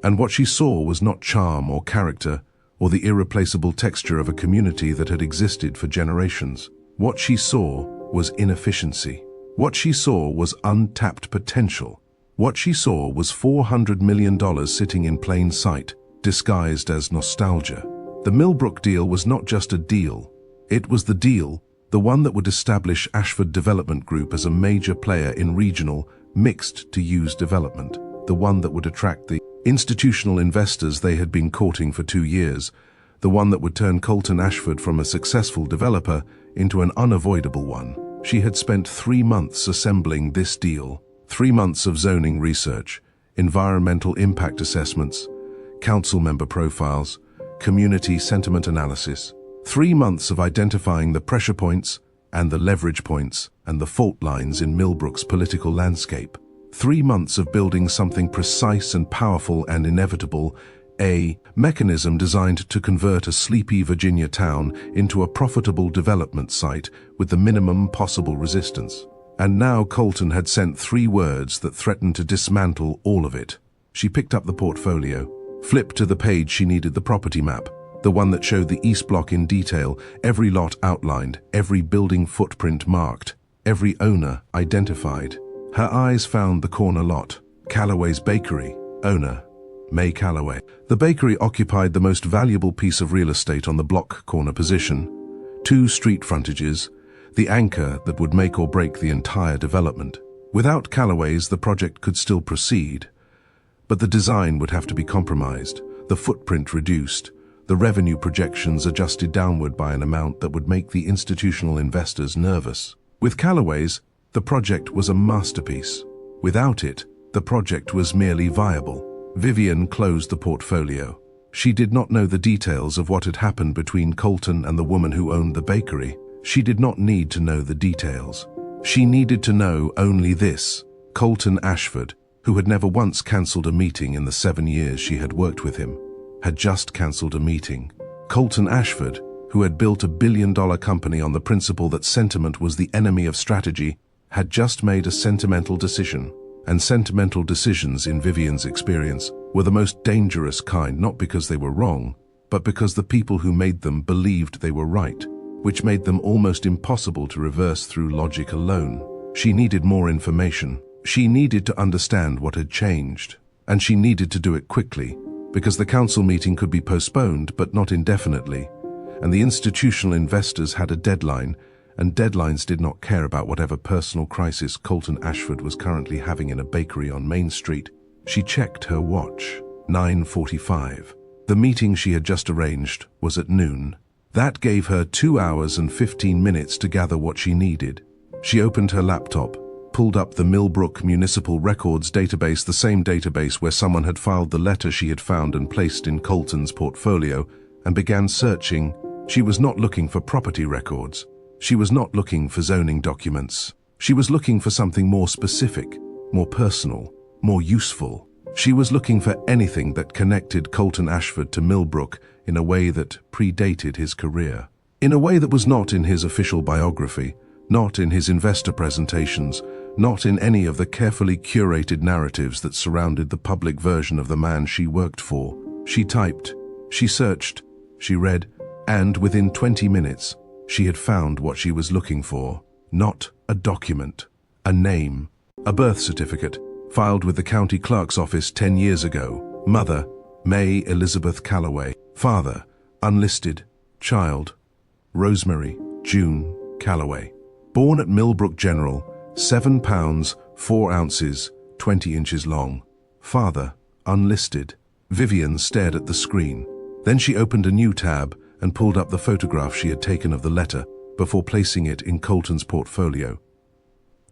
And what she saw was not charm or character or the irreplaceable texture of a community that had existed for generations. What she saw was inefficiency. What she saw was untapped potential. What she saw was $400 million sitting in plain sight, disguised as nostalgia. The Millbrook deal was not just a deal. It was the deal, the one that would establish Ashford Development Group as a major player in regional, mixed-to-use development. The one that would attract the institutional investors they had been courting for 2 years, the one that would turn Colton Ashford from a successful developer into an unavoidable one. She had spent 3 months assembling this deal, 3 months of zoning research, environmental impact assessments, council member profiles, community sentiment analysis, 3 months of identifying the pressure points and the leverage points and the fault lines in Millbrook's political landscape. 3 months of building something precise and powerful and inevitable, a mechanism designed to convert a sleepy Virginia town into a profitable development site with the minimum possible resistance. And now Colton had sent 3 words that threatened to dismantle all of it. She picked up the portfolio, flipped to the page she needed, the property map, the one that showed the East Block in detail, every lot outlined, every building footprint marked, every owner identified. Her eyes found the corner lot, Callaway's Bakery, owner, Mae Callaway. The bakery occupied the most valuable piece of real estate on the block corner position, 2 street frontages, the anchor that would make or break the entire development. Without Callaway's, the project could still proceed, but the design would have to be compromised, the footprint reduced, the revenue projections adjusted downward by an amount that would make the institutional investors nervous. With Callaway's, the project was a masterpiece. Without it, the project was merely viable. Vivian closed the portfolio. She did not know the details of what had happened between Colton and the woman who owned the bakery. She did not need to know the details. She needed to know only this: Colton Ashford, who had never once cancelled a meeting in the 7 years she had worked with him, had just cancelled a meeting. Colton Ashford, who had built a billion-dollar company on the principle that sentiment was the enemy of strategy, had just made a sentimental decision. And sentimental decisions, in Vivian's experience, were the most dangerous kind, not because they were wrong, but because the people who made them believed they were right, which made them almost impossible to reverse through logic alone. She needed more information. She needed to understand what had changed, and she needed to do it quickly, because the council meeting could be postponed, but not indefinitely, and the institutional investors had a deadline, and deadlines did not care about whatever personal crisis Colton Ashford was currently having in a bakery on Main Street. She checked her watch. 9:45. The meeting she had just arranged was at noon. That gave her 2 hours and 15 minutes to gather what she needed. She opened her laptop, pulled up the Millbrook Municipal Records database, the same database where someone had filed the letter she had found and placed in Colton's portfolio, and began searching. She was not looking for property records. She was not looking for zoning documents. She was looking for something more specific, more personal, more useful. She was looking for anything that connected Colton Ashford to Millbrook in a way that predated his career. In a way that was not in his official biography, not in his investor presentations, not in any of the carefully curated narratives that surrounded the public version of the man she worked for. She typed, she searched, she read, and within 20 minutes, she had found what she was looking for. Not a document, a name, a birth certificate, filed with the county clerk's office 10 years ago. Mother, Mae Elizabeth Callaway. Father, unlisted. Child, Rosemary June Callaway. Born at Millbrook General, 7 pounds, 4 ounces, 20 inches long. Father, unlisted. Vivian stared at the screen. Then she opened a new tab and pulled up the photograph she had taken of the letter before placing it in Colton's portfolio.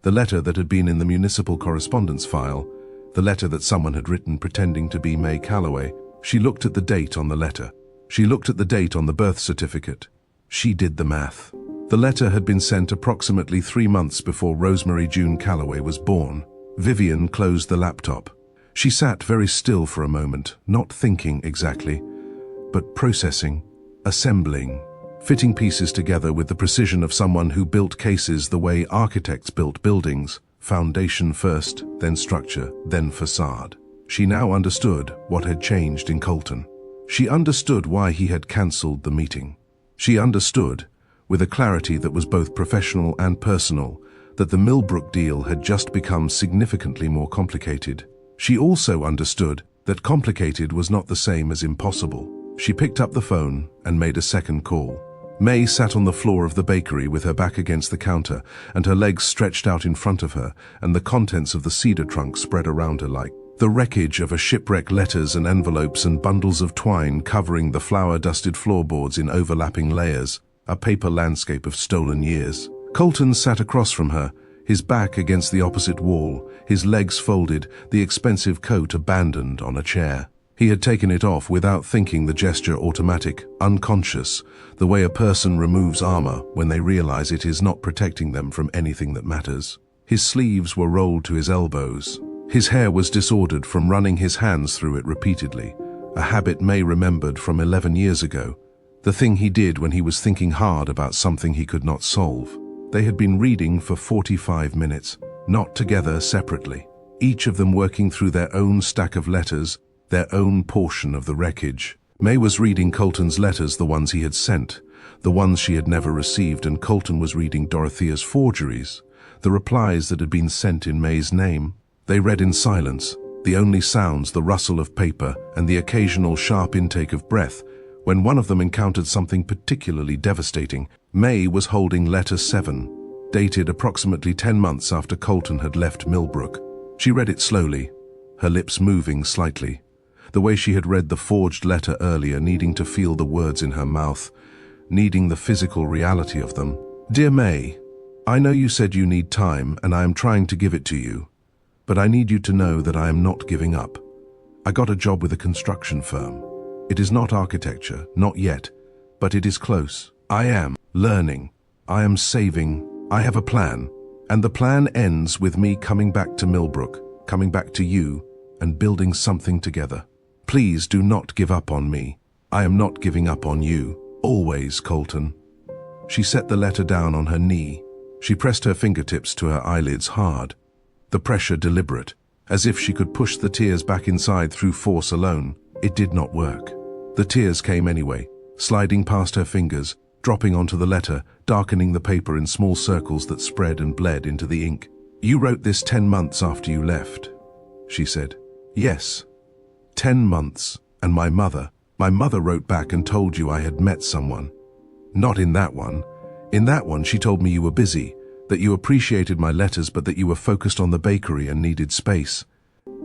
The letter that had been in the municipal correspondence file, the letter that someone had written pretending to be Mae Callaway. She looked at the date on the letter. She looked at the date on the birth certificate. She did the math. The letter had been sent approximately 3 months before Rosemary June Callaway was born. Vivian closed the laptop. She sat very still for a moment, not thinking exactly, but processing, assembling, fitting pieces together with the precision of someone who built cases the way architects built buildings, foundation first, then structure, then facade. She now understood what had changed in Colton. She understood why he had cancelled the meeting. She understood, with a clarity that was both professional and personal, that the Millbrook deal had just become significantly more complicated. She also understood that complicated was not the same as impossible. She picked up the phone and made a second call. Mae sat on the floor of the bakery with her back against the counter and her legs stretched out in front of her, and the contents of the cedar trunk spread around her like the wreckage of a shipwreck, letters and envelopes and bundles of twine covering the flour-dusted floorboards in overlapping layers, a paper landscape of stolen years. Colton sat across from her, his back against the opposite wall, his legs folded, the expensive coat abandoned on a chair. He had taken it off without thinking, the gesture automatic, unconscious, the way a person removes armor when they realize it is not protecting them from anything that matters. His sleeves were rolled to his elbows. His hair was disordered from running his hands through it repeatedly, a habit Mae remembered from 11 years ago, the thing he did when he was thinking hard about something he could not solve. They had been reading for 45 minutes, not together, separately, each of them working through their own stack of letters, their own portion of the wreckage. Mae was reading Colton's letters, the ones he had sent, the ones she had never received, and Colton was reading Dorothea's forgeries, the replies that had been sent in Mae's name. They read in silence, the only sounds the rustle of paper and the occasional sharp intake of breath. When one of them encountered something particularly devastating, Mae was holding letter 7, dated approximately 10 months after Colton had left Millbrook. She read it slowly, her lips moving slightly, the way she had read the forged letter earlier, needing to feel the words in her mouth, needing the physical reality of them. Dear Mae, I know you said you need time, and I am trying to give it to you, but I need you to know that I am not giving up. I got a job with a construction firm. It is not architecture, not yet, but it is close. I am learning. I am saving. I have a plan, and the plan ends with me coming back to Millbrook, coming back to you, and building something together. Please do not give up on me. I am not giving up on you. Always, Colton. She set the letter down on her knee. She pressed her fingertips to her eyelids hard, the pressure deliberate, as if she could push the tears back inside through force alone. It did not work. The tears came anyway, sliding past her fingers, dropping onto the letter, darkening the paper in small circles that spread and bled into the ink. You wrote this 10 months after you left, she said. Yes. 10 months, and my mother wrote back and told you I had met someone. Not in that one. In that one, she told me you were busy, that you appreciated my letters, but that you were focused on the bakery and needed space.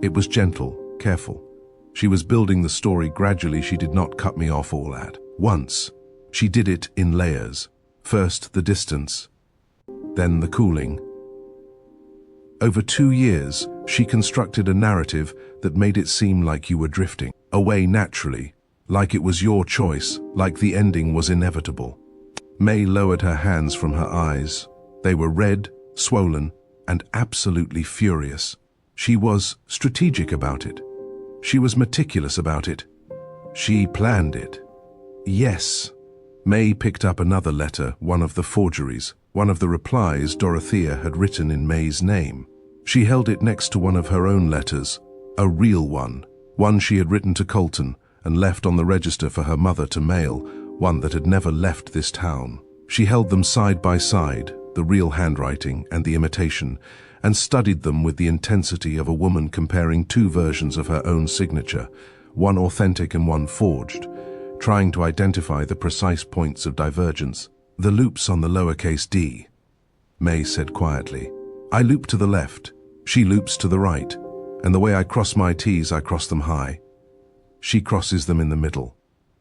It was gentle, careful. She was building the story gradually. She did not cut me off all at once. She did it in layers. First the distance, then the cooling, Over 2 years, she constructed a narrative that made it seem like you were drifting away naturally, like it was your choice, like the ending was inevitable. Mae lowered her hands from her eyes. They were red, swollen, and absolutely furious. She was strategic about it. She was meticulous about it. She planned it. Yes. Mae picked up another letter, one of the forgeries, one of the replies Dorothea had written in Mae's name. She held it next to one of her own letters, a real one she had written to Colton and left on the register for her mother to mail, one that had never left this town. She held them side by side, the real handwriting and the imitation, and studied them with the intensity of a woman comparing two versions of her own signature, one authentic and one forged, trying to identify the precise points of divergence. The loops on the lowercase d, Mae said quietly. I loop to the left, she loops to the right, and the way I cross my T's, I cross them high. She crosses them in the middle.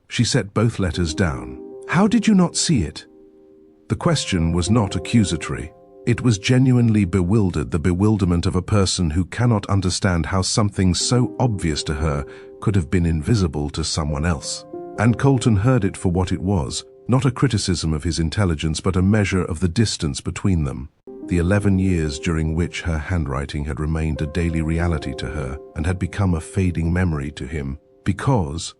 She set both letters down. How did you not see it? The question was not accusatory. It was genuinely bewildered, the bewilderment of a person who cannot understand how something so obvious to her could have been invisible to someone else. And Colton heard it for what it was, not a criticism of his intelligence, but a measure of the distance between them. The 11 years during which her handwriting had remained a daily reality to her and had become a fading memory to him. Because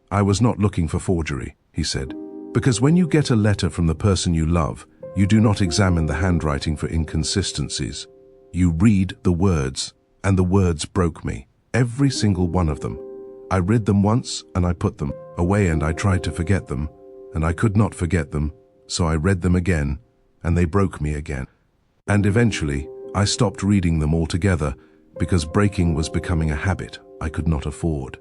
I was not looking for forgery, he said. Because when you get a letter from the person you love, you do not examine the handwriting for inconsistencies. You read the words, and the words broke me. Every single one of them. I read them once and I put them away and I tried to forget them, and I could not forget them, so I read them again, and they broke me again. And eventually, I stopped reading them altogether because breaking was becoming a habit I could not afford.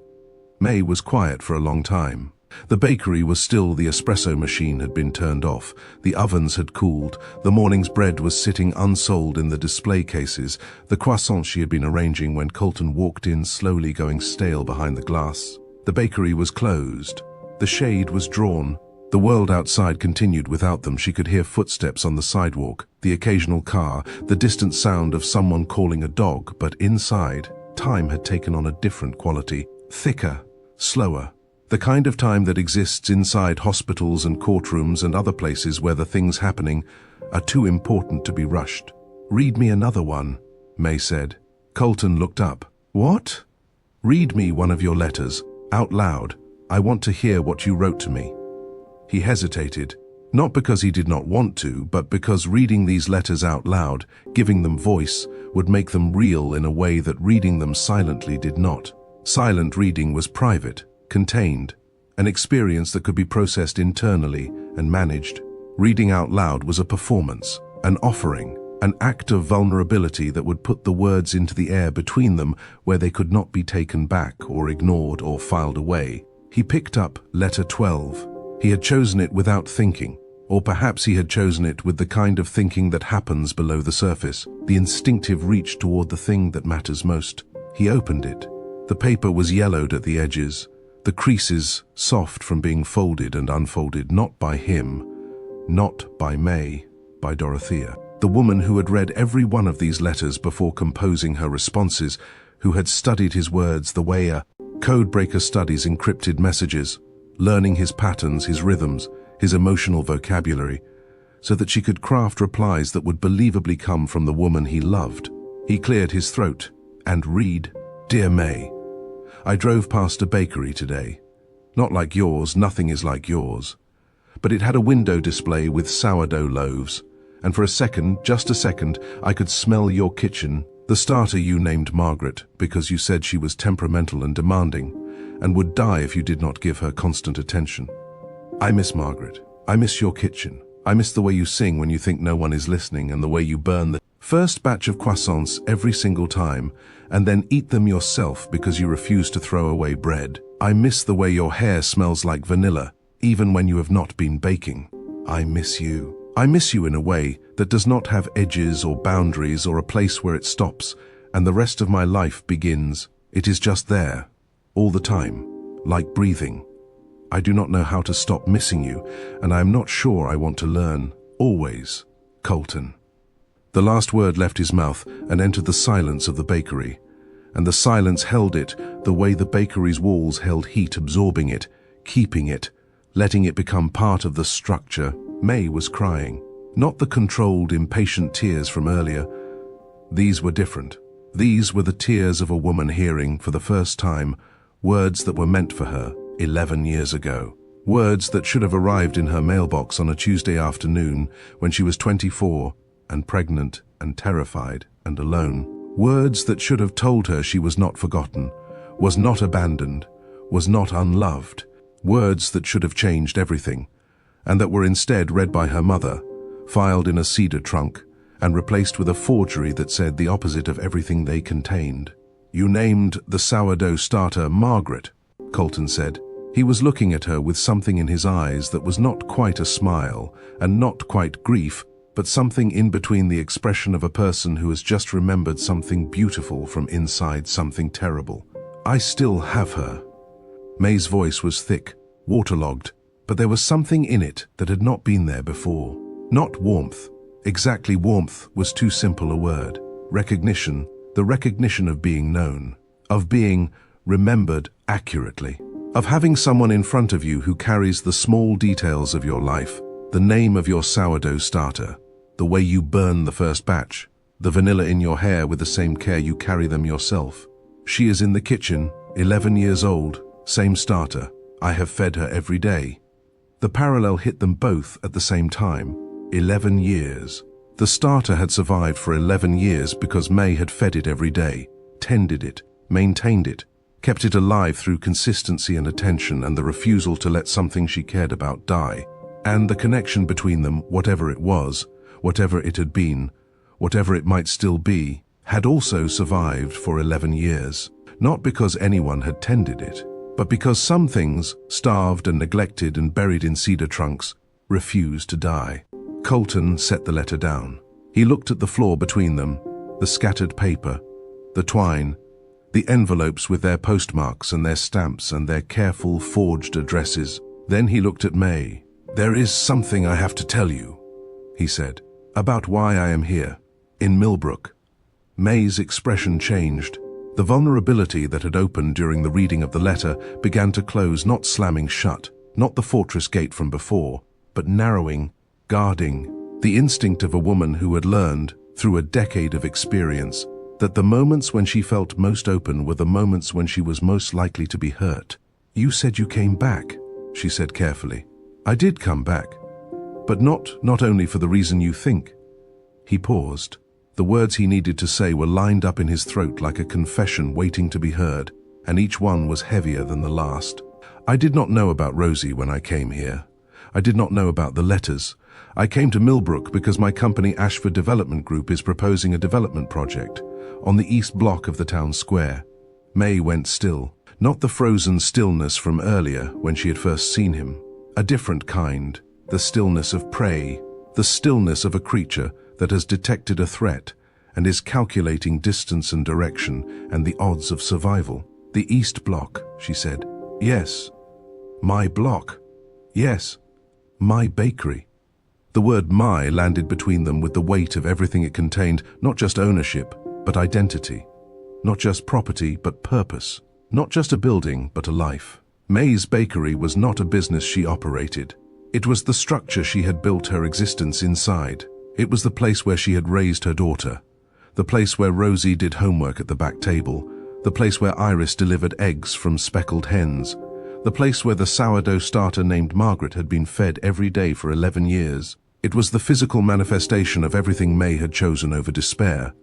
Mae was quiet for a long time. The bakery was still, the espresso machine had been turned off, the ovens had cooled, the morning's bread was sitting unsold in the display cases, the croissants she had been arranging when Colton walked in, slowly going stale behind the glass. The bakery was closed. The shade was drawn. The world outside continued without them. She could hear footsteps on the sidewalk, the occasional car, the distant sound of someone calling a dog, but inside, time had taken on a different quality, thicker, slower. The kind of time that exists inside hospitals and courtrooms and other places where the things happening are too important to be rushed. Read me another one, Mae said. Colton looked up. What? Read me one of your letters, out loud. I want to hear what you wrote to me. He hesitated, not because he did not want to, but because reading these letters out loud, giving them voice, would make them real in a way that reading them silently did not. Silent reading was private, contained, an experience that could be processed internally and managed. Reading out loud was a performance, an offering, an act of vulnerability that would put the words into the air between them where they could not be taken back or ignored or filed away. He picked up letter 12. He had chosen it without thinking, or perhaps he had chosen it with the kind of thinking that happens below the surface, the instinctive reach toward the thing that matters most. He opened it. The paper was yellowed at the edges, the creases soft from being folded and unfolded, not by him, not by Mae, by Dorothea. The woman who had read every one of these letters before composing her responses, who had studied his words the way a codebreaker studies encrypted messages, learning his patterns, his rhythms, his emotional vocabulary, so that she could craft replies that would believably come from the woman he loved. He cleared his throat and read, Dear Mae, I drove past a bakery today. Not like yours, nothing is like yours. But it had a window display with sourdough loaves, and for a second, just a second, I could smell your kitchen. The starter you named Margaret because you said she was temperamental and demanding, and would die if you did not give her constant attention. I miss Margaret. I miss your kitchen. I miss the way you sing when you think no one is listening, and the way you burn the first batch of croissants every single time, and then eat them yourself because you refuse to throw away bread. I miss the way your hair smells like vanilla, even when you have not been baking. I miss you. I miss you in a way that does not have edges or boundaries or a place where it stops, and the rest of my life begins. It is just there. All the time, like breathing. I do not know how to stop missing you, and I am not sure I want to learn. Always, Colton. The last word left his mouth and entered the silence of the bakery. And the silence held it the way the bakery's walls held heat, absorbing it, keeping it, letting it become part of the structure. Mae was crying. Not the controlled, impatient tears from earlier. These were different. These were the tears of a woman hearing, for the first time, words that were meant for her 11 years ago. Words that should have arrived in her mailbox on a Tuesday afternoon when she was 24 and pregnant and terrified and alone. Words that should have told her she was not forgotten, was not abandoned, was not unloved. Words that should have changed everything, and that were instead read by her mother, filed in a cedar trunk, and replaced with a forgery that said the opposite of everything they contained. "You named the sourdough starter Margaret," Colton said. He was looking at her with something in his eyes that was not quite a smile and not quite grief, but something in between, the expression of a person who has just remembered something beautiful from inside something terrible. "I still have her." Mae's voice was thick, waterlogged, but there was something in it that had not been there before. Not warmth. Exactly, warmth was too simple a word. Recognition, the recognition of being known, of being remembered accurately, of having someone in front of you who carries the small details of your life, the name of your sourdough starter, the way you burn the first batch, the vanilla in your hair with the same care you carry them yourself. She is in the kitchen, 11 years old, same starter. I have fed her every day. The parallel hit them both at the same time. 11 years. The starter had survived for 11 years because Mae had fed it every day, tended it, maintained it, kept it alive through consistency and attention and the refusal to let something she cared about die. And the connection between them, whatever it was, whatever it had been, whatever it might still be, had also survived for 11 years. Not because anyone had tended it, but because some things, starved and neglected and buried in cedar trunks, refused to die. Colton set the letter down. He looked at the floor between them, the scattered paper, the twine, the envelopes with their postmarks and their stamps and their careful forged addresses. Then he looked at Mae. "There is something I have to tell you," he said, "about why I am here, in Millbrook." Mae's expression changed. The vulnerability that had opened during the reading of the letter began to close, not slamming shut, not the fortress gate from before, but narrowing, guarding, the instinct of a woman who had learned, through a decade of experience, that the moments when she felt most open were the moments when she was most likely to be hurt. "You said you came back," she said carefully. "I did come back, but not only for the reason you think." He paused. The words he needed to say were lined up in his throat like a confession waiting to be heard, and each one was heavier than the last. "I did not know about Rosie when I came here. I did not know about the letters. I came to Millbrook because my company Ashford Development Group is proposing a development project on the east block of the town square." Mae went still, not the frozen stillness from earlier when she had first seen him. A different kind, the stillness of prey, the stillness of a creature that has detected a threat and is calculating distance and direction and the odds of survival. "The east block," she said. "Yes. My block. Yes. My bakery." The word "my" landed between them with the weight of everything it contained, not just ownership, but identity. Not just property, but purpose. Not just a building, but a life. Mae's bakery was not a business she operated. It was the structure she had built her existence inside. It was the place where she had raised her daughter. The place where Rosie did homework at the back table. The place where Iris delivered eggs from speckled hens. The place where the sourdough starter named Margaret had been fed every day for 11 years. It was the physical manifestation of everything Mae had chosen over despair.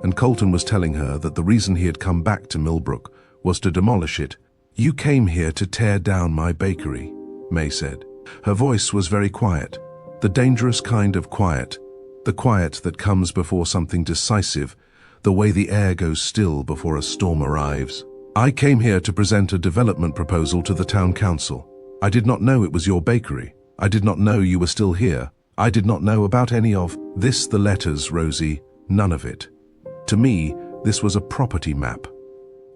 And Colton was telling her that the reason he had come back to Millbrook was to demolish it. "You came here to tear down my bakery," Mae said. Her voice was very quiet, the dangerous kind of quiet, the quiet that comes before something decisive, the way the air goes still before a storm arrives. "I came here to present a development proposal to the town council. I did not know it was your bakery. I did not know you were still here. I did not know about any of this, the letters, Rosie, none of it. To me, this was a property map,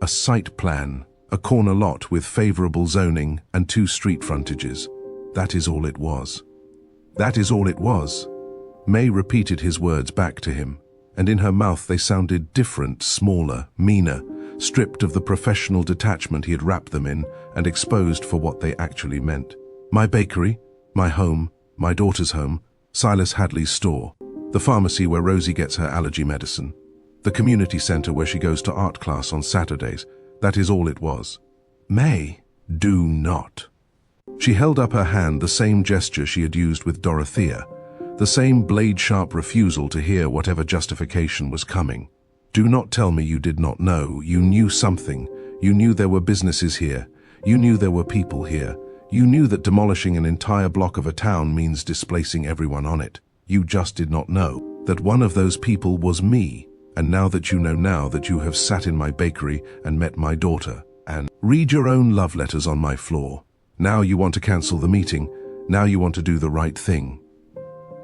a site plan, a corner lot with favorable zoning and 2 street frontages. That is all it was. That is all it was." Mae repeated his words back to him, and in her mouth they sounded different, smaller, meaner, stripped of the professional detachment he had wrapped them in and exposed for what they actually meant. My bakery, my home, my daughter's home, Silas Hadley's store, the pharmacy where Rosie gets her allergy medicine, the community center where she goes to art class on Saturdays. That is all it was. Mae, do not. She held up her hand, the same gesture she had used with Dorothea, the same blade-sharp refusal to hear whatever justification was coming. Do not tell me you did not know. You knew something. You knew there were businesses here. You knew there were people here. You knew that demolishing an entire block of a town means displacing everyone on it. You just did not know that one of those people was me. And now that you know, now that you have sat in my bakery and met my daughter and read your own love letters on my floor, now you want to cancel the meeting. Now you want to do the right thing.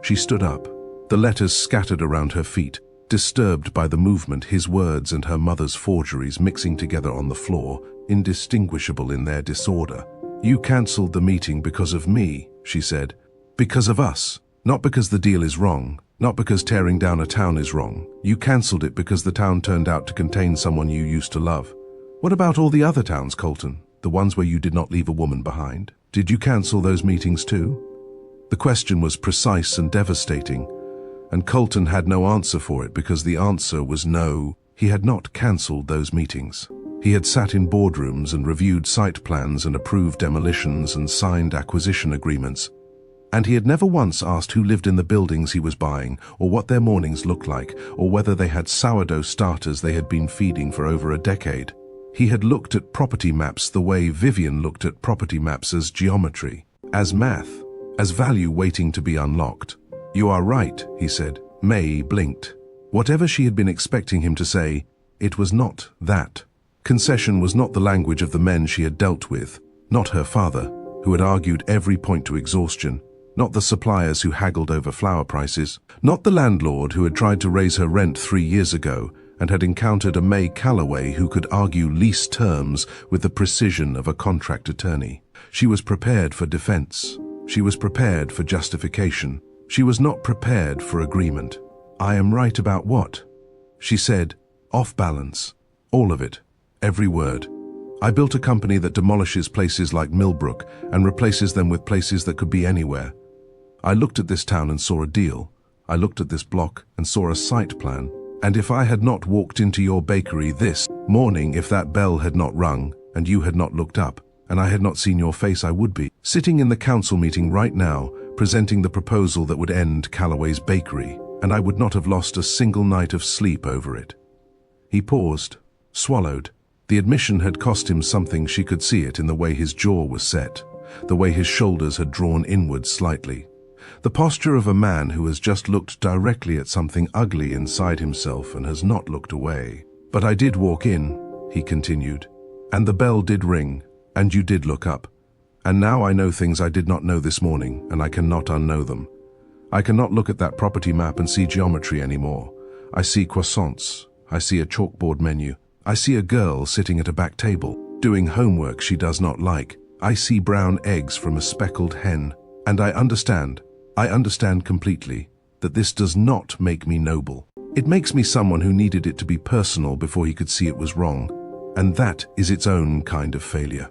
She stood up, the letters scattered around her feet, disturbed by the movement, his words and her mother's forgeries mixing together on the floor, indistinguishable in their disorder. You cancelled the meeting because of me, she said. Because of us. Not because the deal is wrong. Not because tearing down a town is wrong. You cancelled it because the town turned out to contain someone you used to love. What about all the other towns, Colton? The ones where you did not leave a woman behind? Did you cancel those meetings too? The question was precise and devastating, and Colton had no answer for it because the answer was no. He had not cancelled those meetings. He had sat in boardrooms and reviewed site plans and approved demolitions and signed acquisition agreements. And he had never once asked who lived in the buildings he was buying, or what their mornings looked like, or whether they had sourdough starters they had been feeding for over a decade. He had looked at property maps the way Vivian looked at property maps, as geometry, as math, as value waiting to be unlocked. You are right, he said. Mae blinked. Whatever she had been expecting him to say, it was not that. Concession was not the language of the men she had dealt with, not her father, who had argued every point to exhaustion, not the suppliers who haggled over flour prices, not the landlord who had tried to raise her rent 3 years ago and had encountered a Mae Callaway who could argue lease terms with the precision of a contract attorney. She was prepared for defense. She was prepared for justification. She was not prepared for agreement. I am right about what? She said, off balance. All of it. Every word. I built a company that demolishes places like Millbrook and replaces them with places that could be anywhere. I looked at this town and saw a deal. I looked at this block and saw a site plan. And if I had not walked into your bakery this morning, if that bell had not rung and you had not looked up, and I had not seen your face, I would be sitting in the council meeting right now, presenting the proposal that would end Callaway's bakery, and I would not have lost a single night of sleep over it. He paused, swallowed. The admission had cost him something. She could see it in the way his jaw was set, the way his shoulders had drawn inward slightly. The posture of a man who has just looked directly at something ugly inside himself and has not looked away. But I did walk in, he continued, and the bell did ring, and you did look up. And now I know things I did not know this morning, and I cannot unknow them. I cannot look at that property map and see geometry anymore. I see croissants. I see a chalkboard menu. I see a girl sitting at a back table, doing homework she does not like. I see brown eggs from a speckled hen. And I understand completely, that this does not make me noble. It makes me someone who needed it to be personal before he could see it was wrong. And that is its own kind of failure.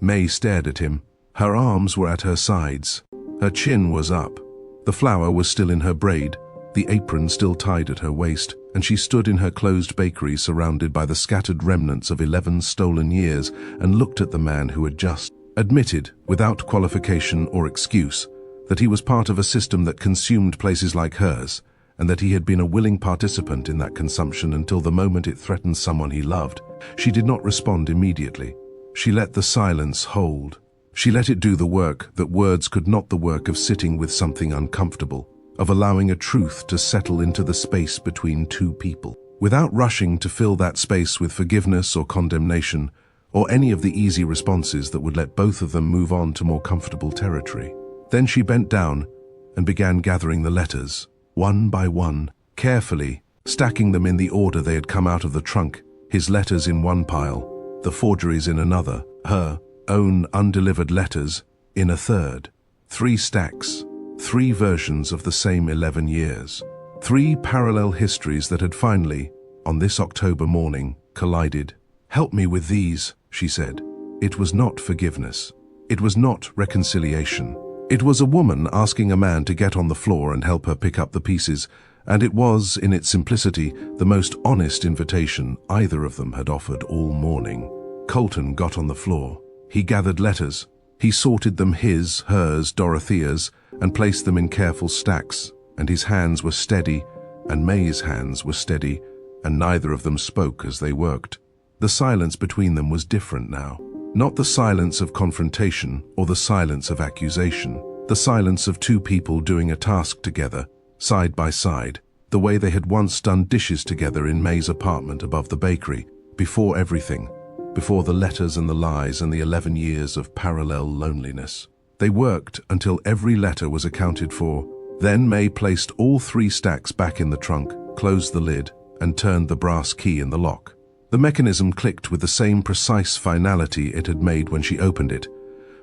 Mae stared at him. Her arms were at her sides. Her chin was up. The flower was still in her braid, the apron still tied at her waist, and she stood in her closed bakery surrounded by the scattered remnants of 11 stolen years and looked at the man who had just admitted, without qualification or excuse, that he was part of a system that consumed places like hers, and that he had been a willing participant in that consumption until the moment it threatened someone he loved. She did not respond immediately. She let the silence hold. She let it do the work that words could not, the work of sitting with something uncomfortable, of allowing a truth to settle into the space between two people, without rushing to fill that space with forgiveness or condemnation, or any of the easy responses that would let both of them move on to more comfortable territory. Then she bent down and began gathering the letters, one by one, carefully, stacking them in the order they had come out of the trunk, his letters in one pile, the forgeries in another, her own undelivered letters in a third. 3 stacks, 3 versions of the same 11 years. 3 parallel histories that had finally, on this October morning, collided. "Help me with these," she said. It was not forgiveness. It was not reconciliation. It was a woman asking a man to get on the floor and help her pick up the pieces, and it was, in its simplicity, the most honest invitation either of them had offered all morning. Colton got on the floor. He gathered letters. He sorted them, his, hers, Dorothea's, and placed them in careful stacks, and his hands were steady, and Mae's hands were steady, and neither of them spoke as they worked. The silence between them was different now. Not the silence of confrontation or the silence of accusation. The silence of 2 people doing a task together, side by side, the way they had once done dishes together in Mae's apartment above the bakery, before everything, before the letters and the lies and the 11 years of parallel loneliness. They worked until every letter was accounted for. Then Mae placed all 3 stacks back in the trunk, closed the lid, and turned the brass key in the lock. The mechanism clicked with the same precise finality it had made when she opened it,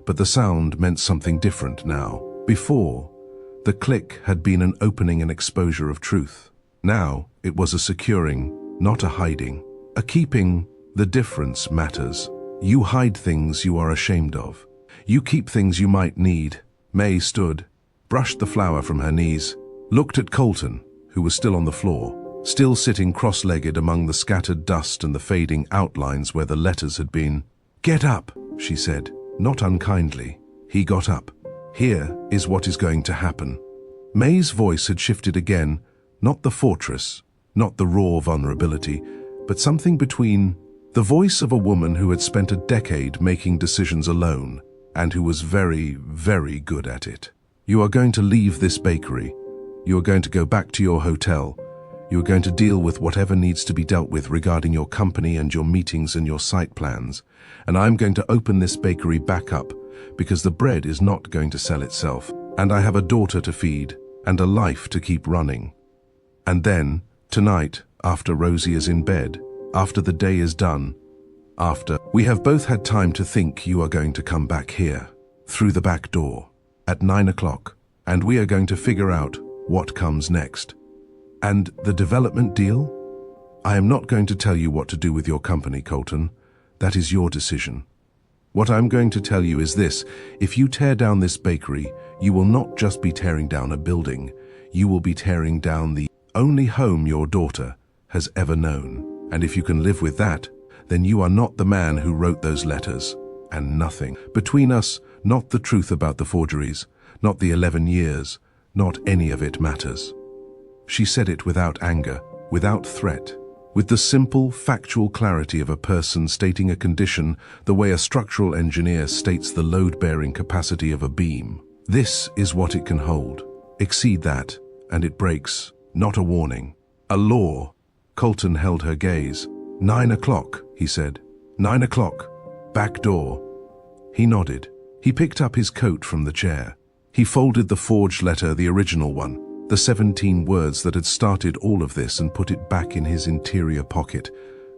but the sound meant something different now. Before, the click had been an opening and exposure of truth. Now, it was a securing, not a hiding. A keeping. The difference matters. You hide things you are ashamed of. You keep things you might need. Mae stood, brushed the flour from her knees, looked at Colton, who was still on the floor, still sitting cross-legged among the scattered dust and the fading outlines where the letters had been. "Get up," she said, not unkindly. He got up. "Here is what is going to happen." Mae's voice had shifted again, not the fortress, not the raw vulnerability, but something between. The voice of a woman who had spent a decade making decisions alone, and who was very, very good at it. "You are going to leave this bakery. You are going to go back to your hotel. You are going to deal with whatever needs to be dealt with regarding your company and your meetings and your site plans. And I'm going to open this bakery back up because the bread is not going to sell itself. And I have a daughter to feed and a life to keep running. And then, tonight, after Rosie is in bed, after the day is done, after we have both had time to think, you are going to come back here, through the back door, at 9 o'clock, and we are going to figure out what comes next. And the development deal? I am not going to tell you what to do with your company, Colton. That is your decision. What I'm going to tell you is this: if you tear down this bakery, you will not just be tearing down a building, you will be tearing down the only home your daughter has ever known. And if you can live with that, then you are not the man who wrote those letters. And nothing between us, not the truth about the forgeries, not the 11 years, not any of it matters. She said it without anger, without threat, with the simple, factual clarity of a person stating a condition the way a structural engineer states the load-bearing capacity of a beam. This is what it can hold. Exceed that, and it breaks, not a warning. A law. Colton held her gaze. 9 o'clock, he said. 9 o'clock. Back door. He nodded. He picked up his coat from the chair. He folded the forged letter, the original one, the 17 words that had started all of this, and put it back in his interior pocket,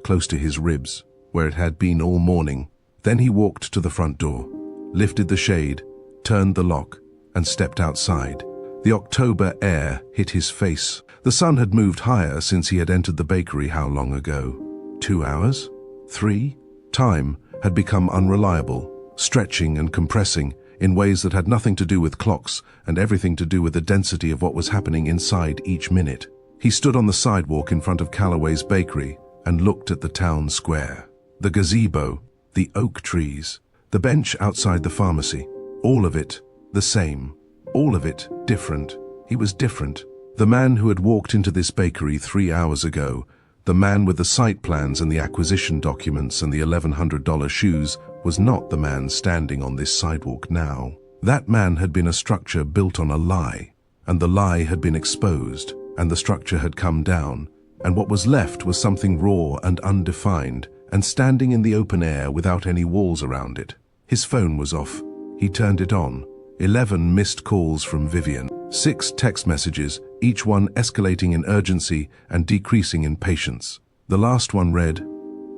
close to his ribs, where it had been all morning. Then he walked to the front door, lifted the shade, turned the lock, and stepped outside. The October air hit his face. The sun had moved higher since he had entered the bakery how long ago? 2 hours? 3? Time had become unreliable, stretching and compressing in ways that had nothing to do with clocks and everything to do with the density of what was happening inside each minute. He stood on the sidewalk in front of Callaway's bakery and looked at the town square. The gazebo, the oak trees, the bench outside the pharmacy, all of it the same, all of it different. He was different. The man who had walked into this bakery 3 hours ago, the man with the site plans and the acquisition documents and the $1,100 shoes, was not the man standing on this sidewalk now. That man had been a structure built on a lie, and the lie had been exposed, and the structure had come down, and what was left was something raw and undefined, and standing in the open air without any walls around it. His phone was off. He turned it on. 11 missed calls from Vivian. 6 text messages, each one escalating in urgency and decreasing in patience. The last one read,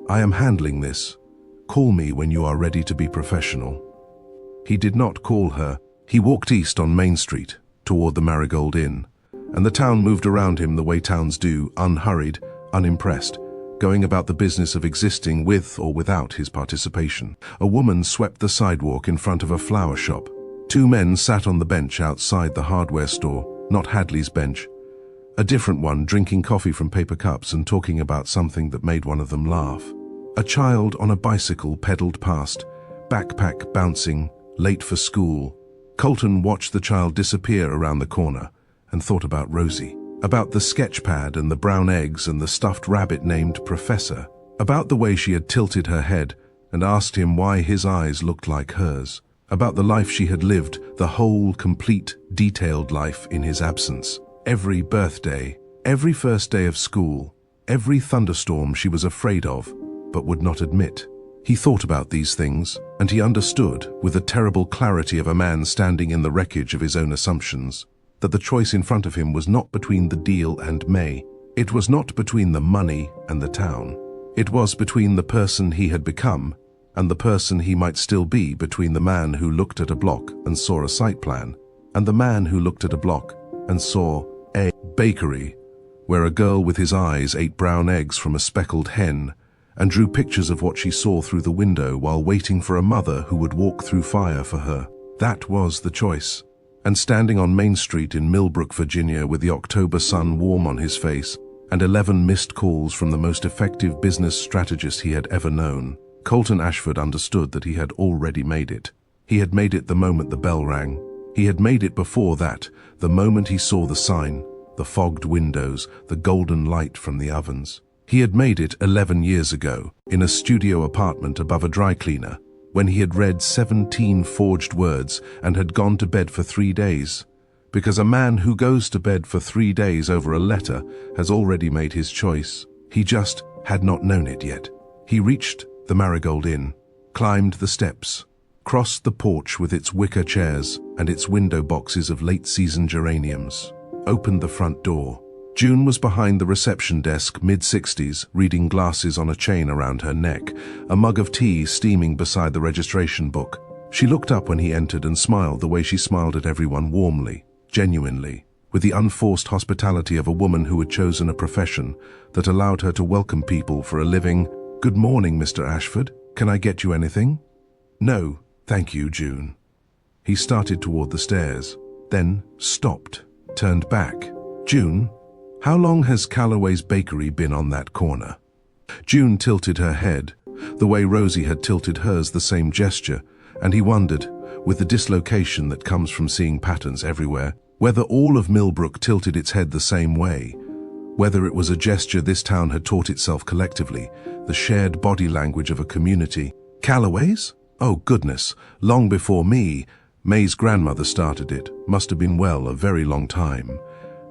"I am handling this. Call me when you are ready to be professional." He did not call her. He walked east on Main Street, toward the Marigold Inn, and the town moved around him the way towns do, unhurried, unimpressed, going about the business of existing with or without his participation. A woman swept the sidewalk in front of a flower shop. Two men sat on the bench outside the hardware store, not Hadley's bench. A different one drinking coffee from paper cups and talking about something that made one of them laugh. A child on a bicycle pedaled past, backpack bouncing, late for school. Colton watched the child disappear around the corner and thought about Rosie, about the sketch pad and the brown eggs and the stuffed rabbit named Professor, about the way she had tilted her head and asked him why his eyes looked like hers, about the life she had lived, the whole, complete, detailed life in his absence. Every birthday, every first day of school, every thunderstorm she was afraid of, but would not admit. He thought about these things, and he understood, with the terrible clarity of a man standing in the wreckage of his own assumptions, that the choice in front of him was not between the deal and Mae. It was not between the money and the town. It was between the person he had become and the person he might still be, between the man who looked at a block and saw a site plan, and the man who looked at a block and saw a bakery, where a girl with his eyes ate brown eggs from a speckled hen and drew pictures of what she saw through the window while waiting for a mother who would walk through fire for her. That was the choice. And standing on Main Street in Millbrook, Virginia, with the October sun warm on his face and 11 missed calls from the most effective business strategist he had ever known, Colton Ashford understood that he had already made it. He had made it the moment the bell rang. He had made it before that, the moment he saw the sign, the fogged windows, the golden light from the ovens. He had made it 11 years ago, in a studio apartment above a dry cleaner, when he had read 17 forged words and had gone to bed for 3 days. Because a man who goes to bed for 3 days over a letter has already made his choice. He just had not known it yet. He reached the Marigold Inn, climbed the steps, crossed the porch with its wicker chairs and its window boxes of late-season geraniums, opened the front door. June was behind the reception desk, mid-60s, reading, glasses on a chain around her neck, a mug of tea steaming beside the registration book. She looked up when he entered and smiled the way she smiled at everyone, warmly, genuinely, with the unforced hospitality of a woman who had chosen a profession that allowed her to welcome people for a living. "Good morning, Mr. Ashford. Can I get you anything?" "No, thank you, June." He started toward the stairs, then stopped, turned back. "June, how long has Callaway's bakery been on that corner?" June tilted her head, the way Rosie had tilted hers, the same gesture, and he wondered, with the dislocation that comes from seeing patterns everywhere, whether all of Millbrook tilted its head the same way, whether it was a gesture this town had taught itself collectively, the shared body language of a community. "Callaway's? Oh goodness, long before me. Mae's grandmother started it, must have been, well, a very long time.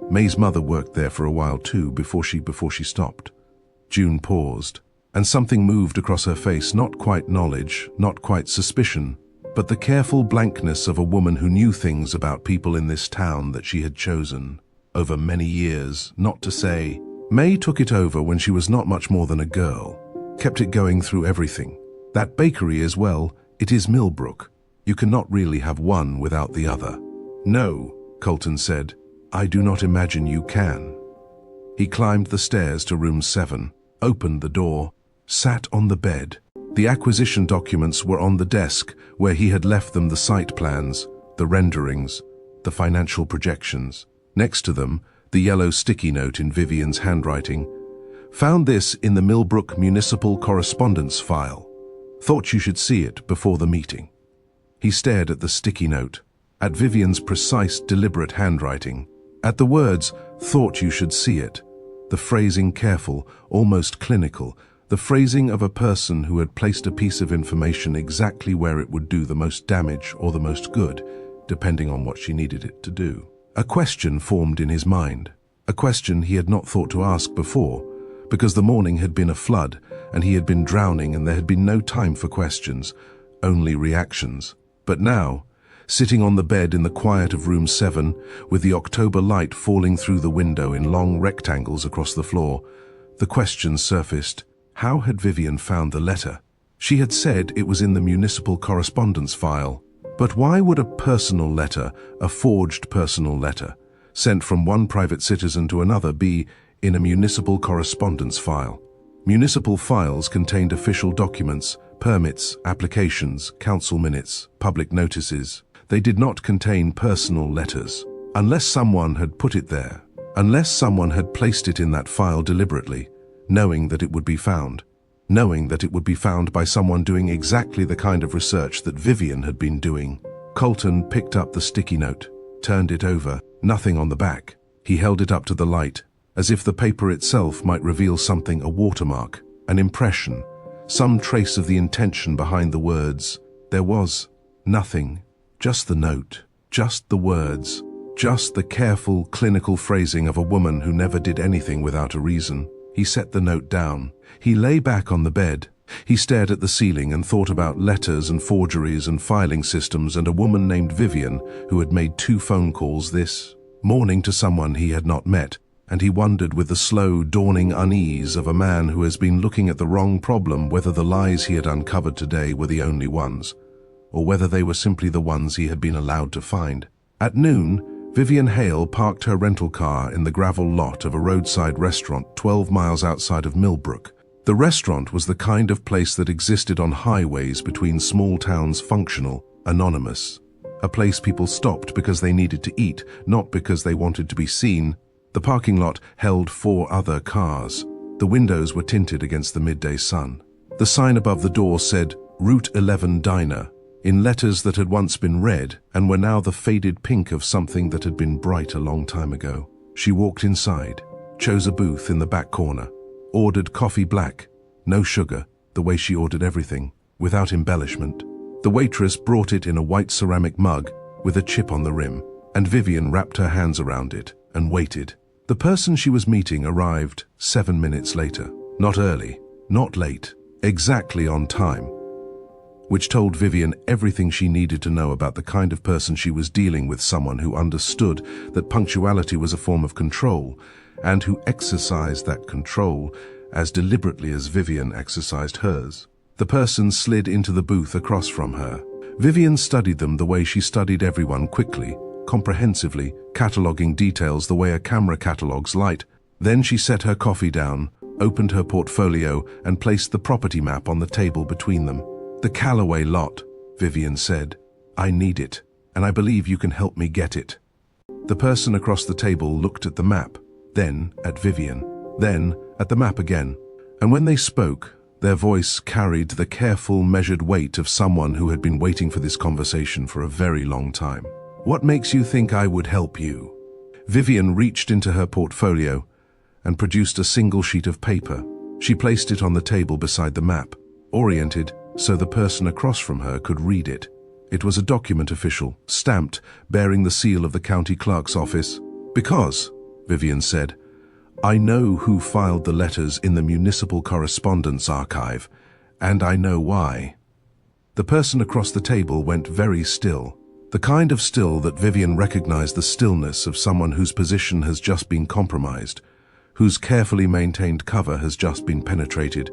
Mae's mother worked there for a while too, before she stopped." June paused, and something moved across her face, not quite knowledge, not quite suspicion, but the careful blankness of a woman who knew things about people in this town that she had chosen, over many years, not to say. Mae took it over when she was not much more than a girl, kept it going through everything. That bakery as well, it is Millbrook. You cannot really have one without the other. "No," Colton said, "I do not imagine you can." He climbed the stairs to room 7, opened the door, sat on the bed. The acquisition documents were on the desk where he had left them, the site plans, the renderings, the financial projections. Next to them, the yellow sticky note in Vivian's handwriting. "Found this in the Millbrook Municipal Correspondence file. Thought you should see it before the meeting." He stared at the sticky note, at Vivian's precise, deliberate handwriting, at the words, "thought you should see it," the phrasing careful, almost clinical, the phrasing of a person who had placed a piece of information exactly where it would do the most damage or the most good, depending on what she needed it to do. A question formed in his mind, a question he had not thought to ask before, because the morning had been a flood and he had been drowning and there had been no time for questions, only reactions. But now, sitting on the bed in the quiet of room 7, with the October light falling through the window in long rectangles across the floor, the question surfaced. How had Vivian found the letter? She had said it was in the municipal correspondence file, But why would a personal letter, a forged personal letter, sent from one private citizen to another, be in a municipal correspondence file? Municipal files contained official documents, permits, applications, council minutes, public notices. They did not contain personal letters. Unless someone had put it there, unless someone had placed it in that file deliberately, knowing that it would be found, knowing that it would be found by someone doing exactly the kind of research that Vivian had been doing. Colton picked up the sticky note, turned it over, nothing on the back. He held it up to the light, as if the paper itself might reveal something, a watermark, an impression, some trace of the intention behind the words. There was nothing, just the note, just the words, just the careful, clinical phrasing of a woman who never did anything without a reason. He set the note down. He lay back on the bed. He stared at the ceiling and thought about letters and forgeries and filing systems and a woman named Vivian who had made 2 phone calls this morning to someone he had not met, and he wondered with the slow, dawning unease of a man who has been looking at the wrong problem whether the lies he had uncovered today were the only ones, or whether they were simply the ones he had been allowed to find. At noon, Vivian Hale parked her rental car in the gravel lot of a roadside restaurant 12 miles outside of Millbrook. The restaurant was the kind of place that existed on highways between small towns, functional, anonymous. A place people stopped because they needed to eat, not because they wanted to be seen. The parking lot held 4 other cars. The windows were tinted against the midday sun. The sign above the door said, Route 11 Diner, in letters that had once been red and were now the faded pink of something that had been bright a long time ago. She walked inside, chose a booth in the back corner, ordered coffee black, no sugar, the way she ordered everything, without embellishment. The waitress brought it in a white ceramic mug with a chip on the rim, and Vivian wrapped her hands around it and waited. The person she was meeting arrived 7 minutes later. Not early, not late, exactly on time, which told Vivian everything she needed to know about the kind of person she was dealing with, someone who understood that punctuality was a form of control, and who exercised that control as deliberately as Vivian exercised hers. The person slid into the booth across from her. Vivian studied them the way she studied everyone, quickly, comprehensively, cataloging details the way a camera catalogs light. Then she set her coffee down, opened her portfolio, and placed the property map on the table between them. The Callaway lot, Vivian said. I need it, and I believe you can help me get it. The person across the table looked at the map, then at Vivian, then at the map again. And when they spoke, their voice carried the careful, measured weight of someone who had been waiting for this conversation for a very long time. What makes you think I would help you? Vivian reached into her portfolio and produced a single sheet of paper. She placed it on the table beside the map, oriented so the person across from her could read it. It was a document, official, stamped, bearing the seal of the county clerk's office. Because, Vivian said, I know who filed the letters in the municipal correspondence archive, and I know why. The person across the table went very still, the kind of still that Vivian recognized, the stillness of someone whose position has just been compromised, whose carefully maintained cover has just been penetrated,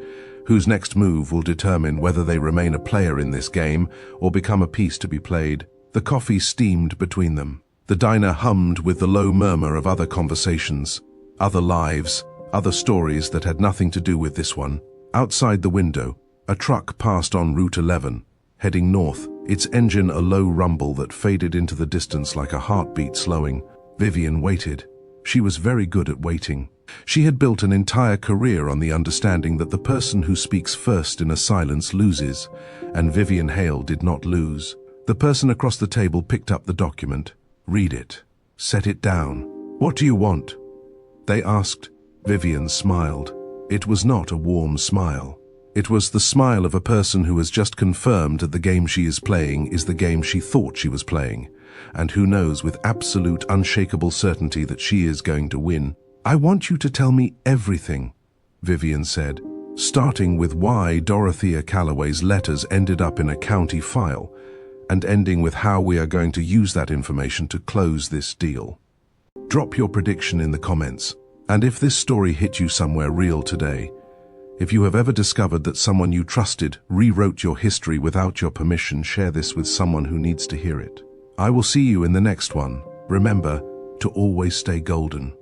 whose next move will determine whether they remain a player in this game or become a piece to be played. The coffee steamed between them. The diner hummed with the low murmur of other conversations, other lives, other stories that had nothing to do with this one. Outside the window, a truck passed on Route 11, heading north, its engine a low rumble that faded into the distance like a heartbeat slowing. Vivian waited. She was very good at waiting. She had built an entire career on the understanding that the person who speaks first in a silence loses, and Vivian Hale did not lose. The person across the table picked up the document. Read it. Set it down. What do you want? They asked. Vivian smiled. It was not a warm smile. It was the smile of a person who has just confirmed that the game she is playing is the game she thought she was playing, and who knows with absolute, unshakable certainty that she is going to win. I want you to tell me everything, Vivian said, starting with why Dorothea Callaway's letters ended up in a county file, and ending with how we are going to use that information to close this deal. Drop your prediction in the comments, and if this story hit you somewhere real today, If you have ever discovered that someone you trusted rewrote your history without your permission, share this with someone who needs to hear it. I will see you in the next one. Remember to always stay golden.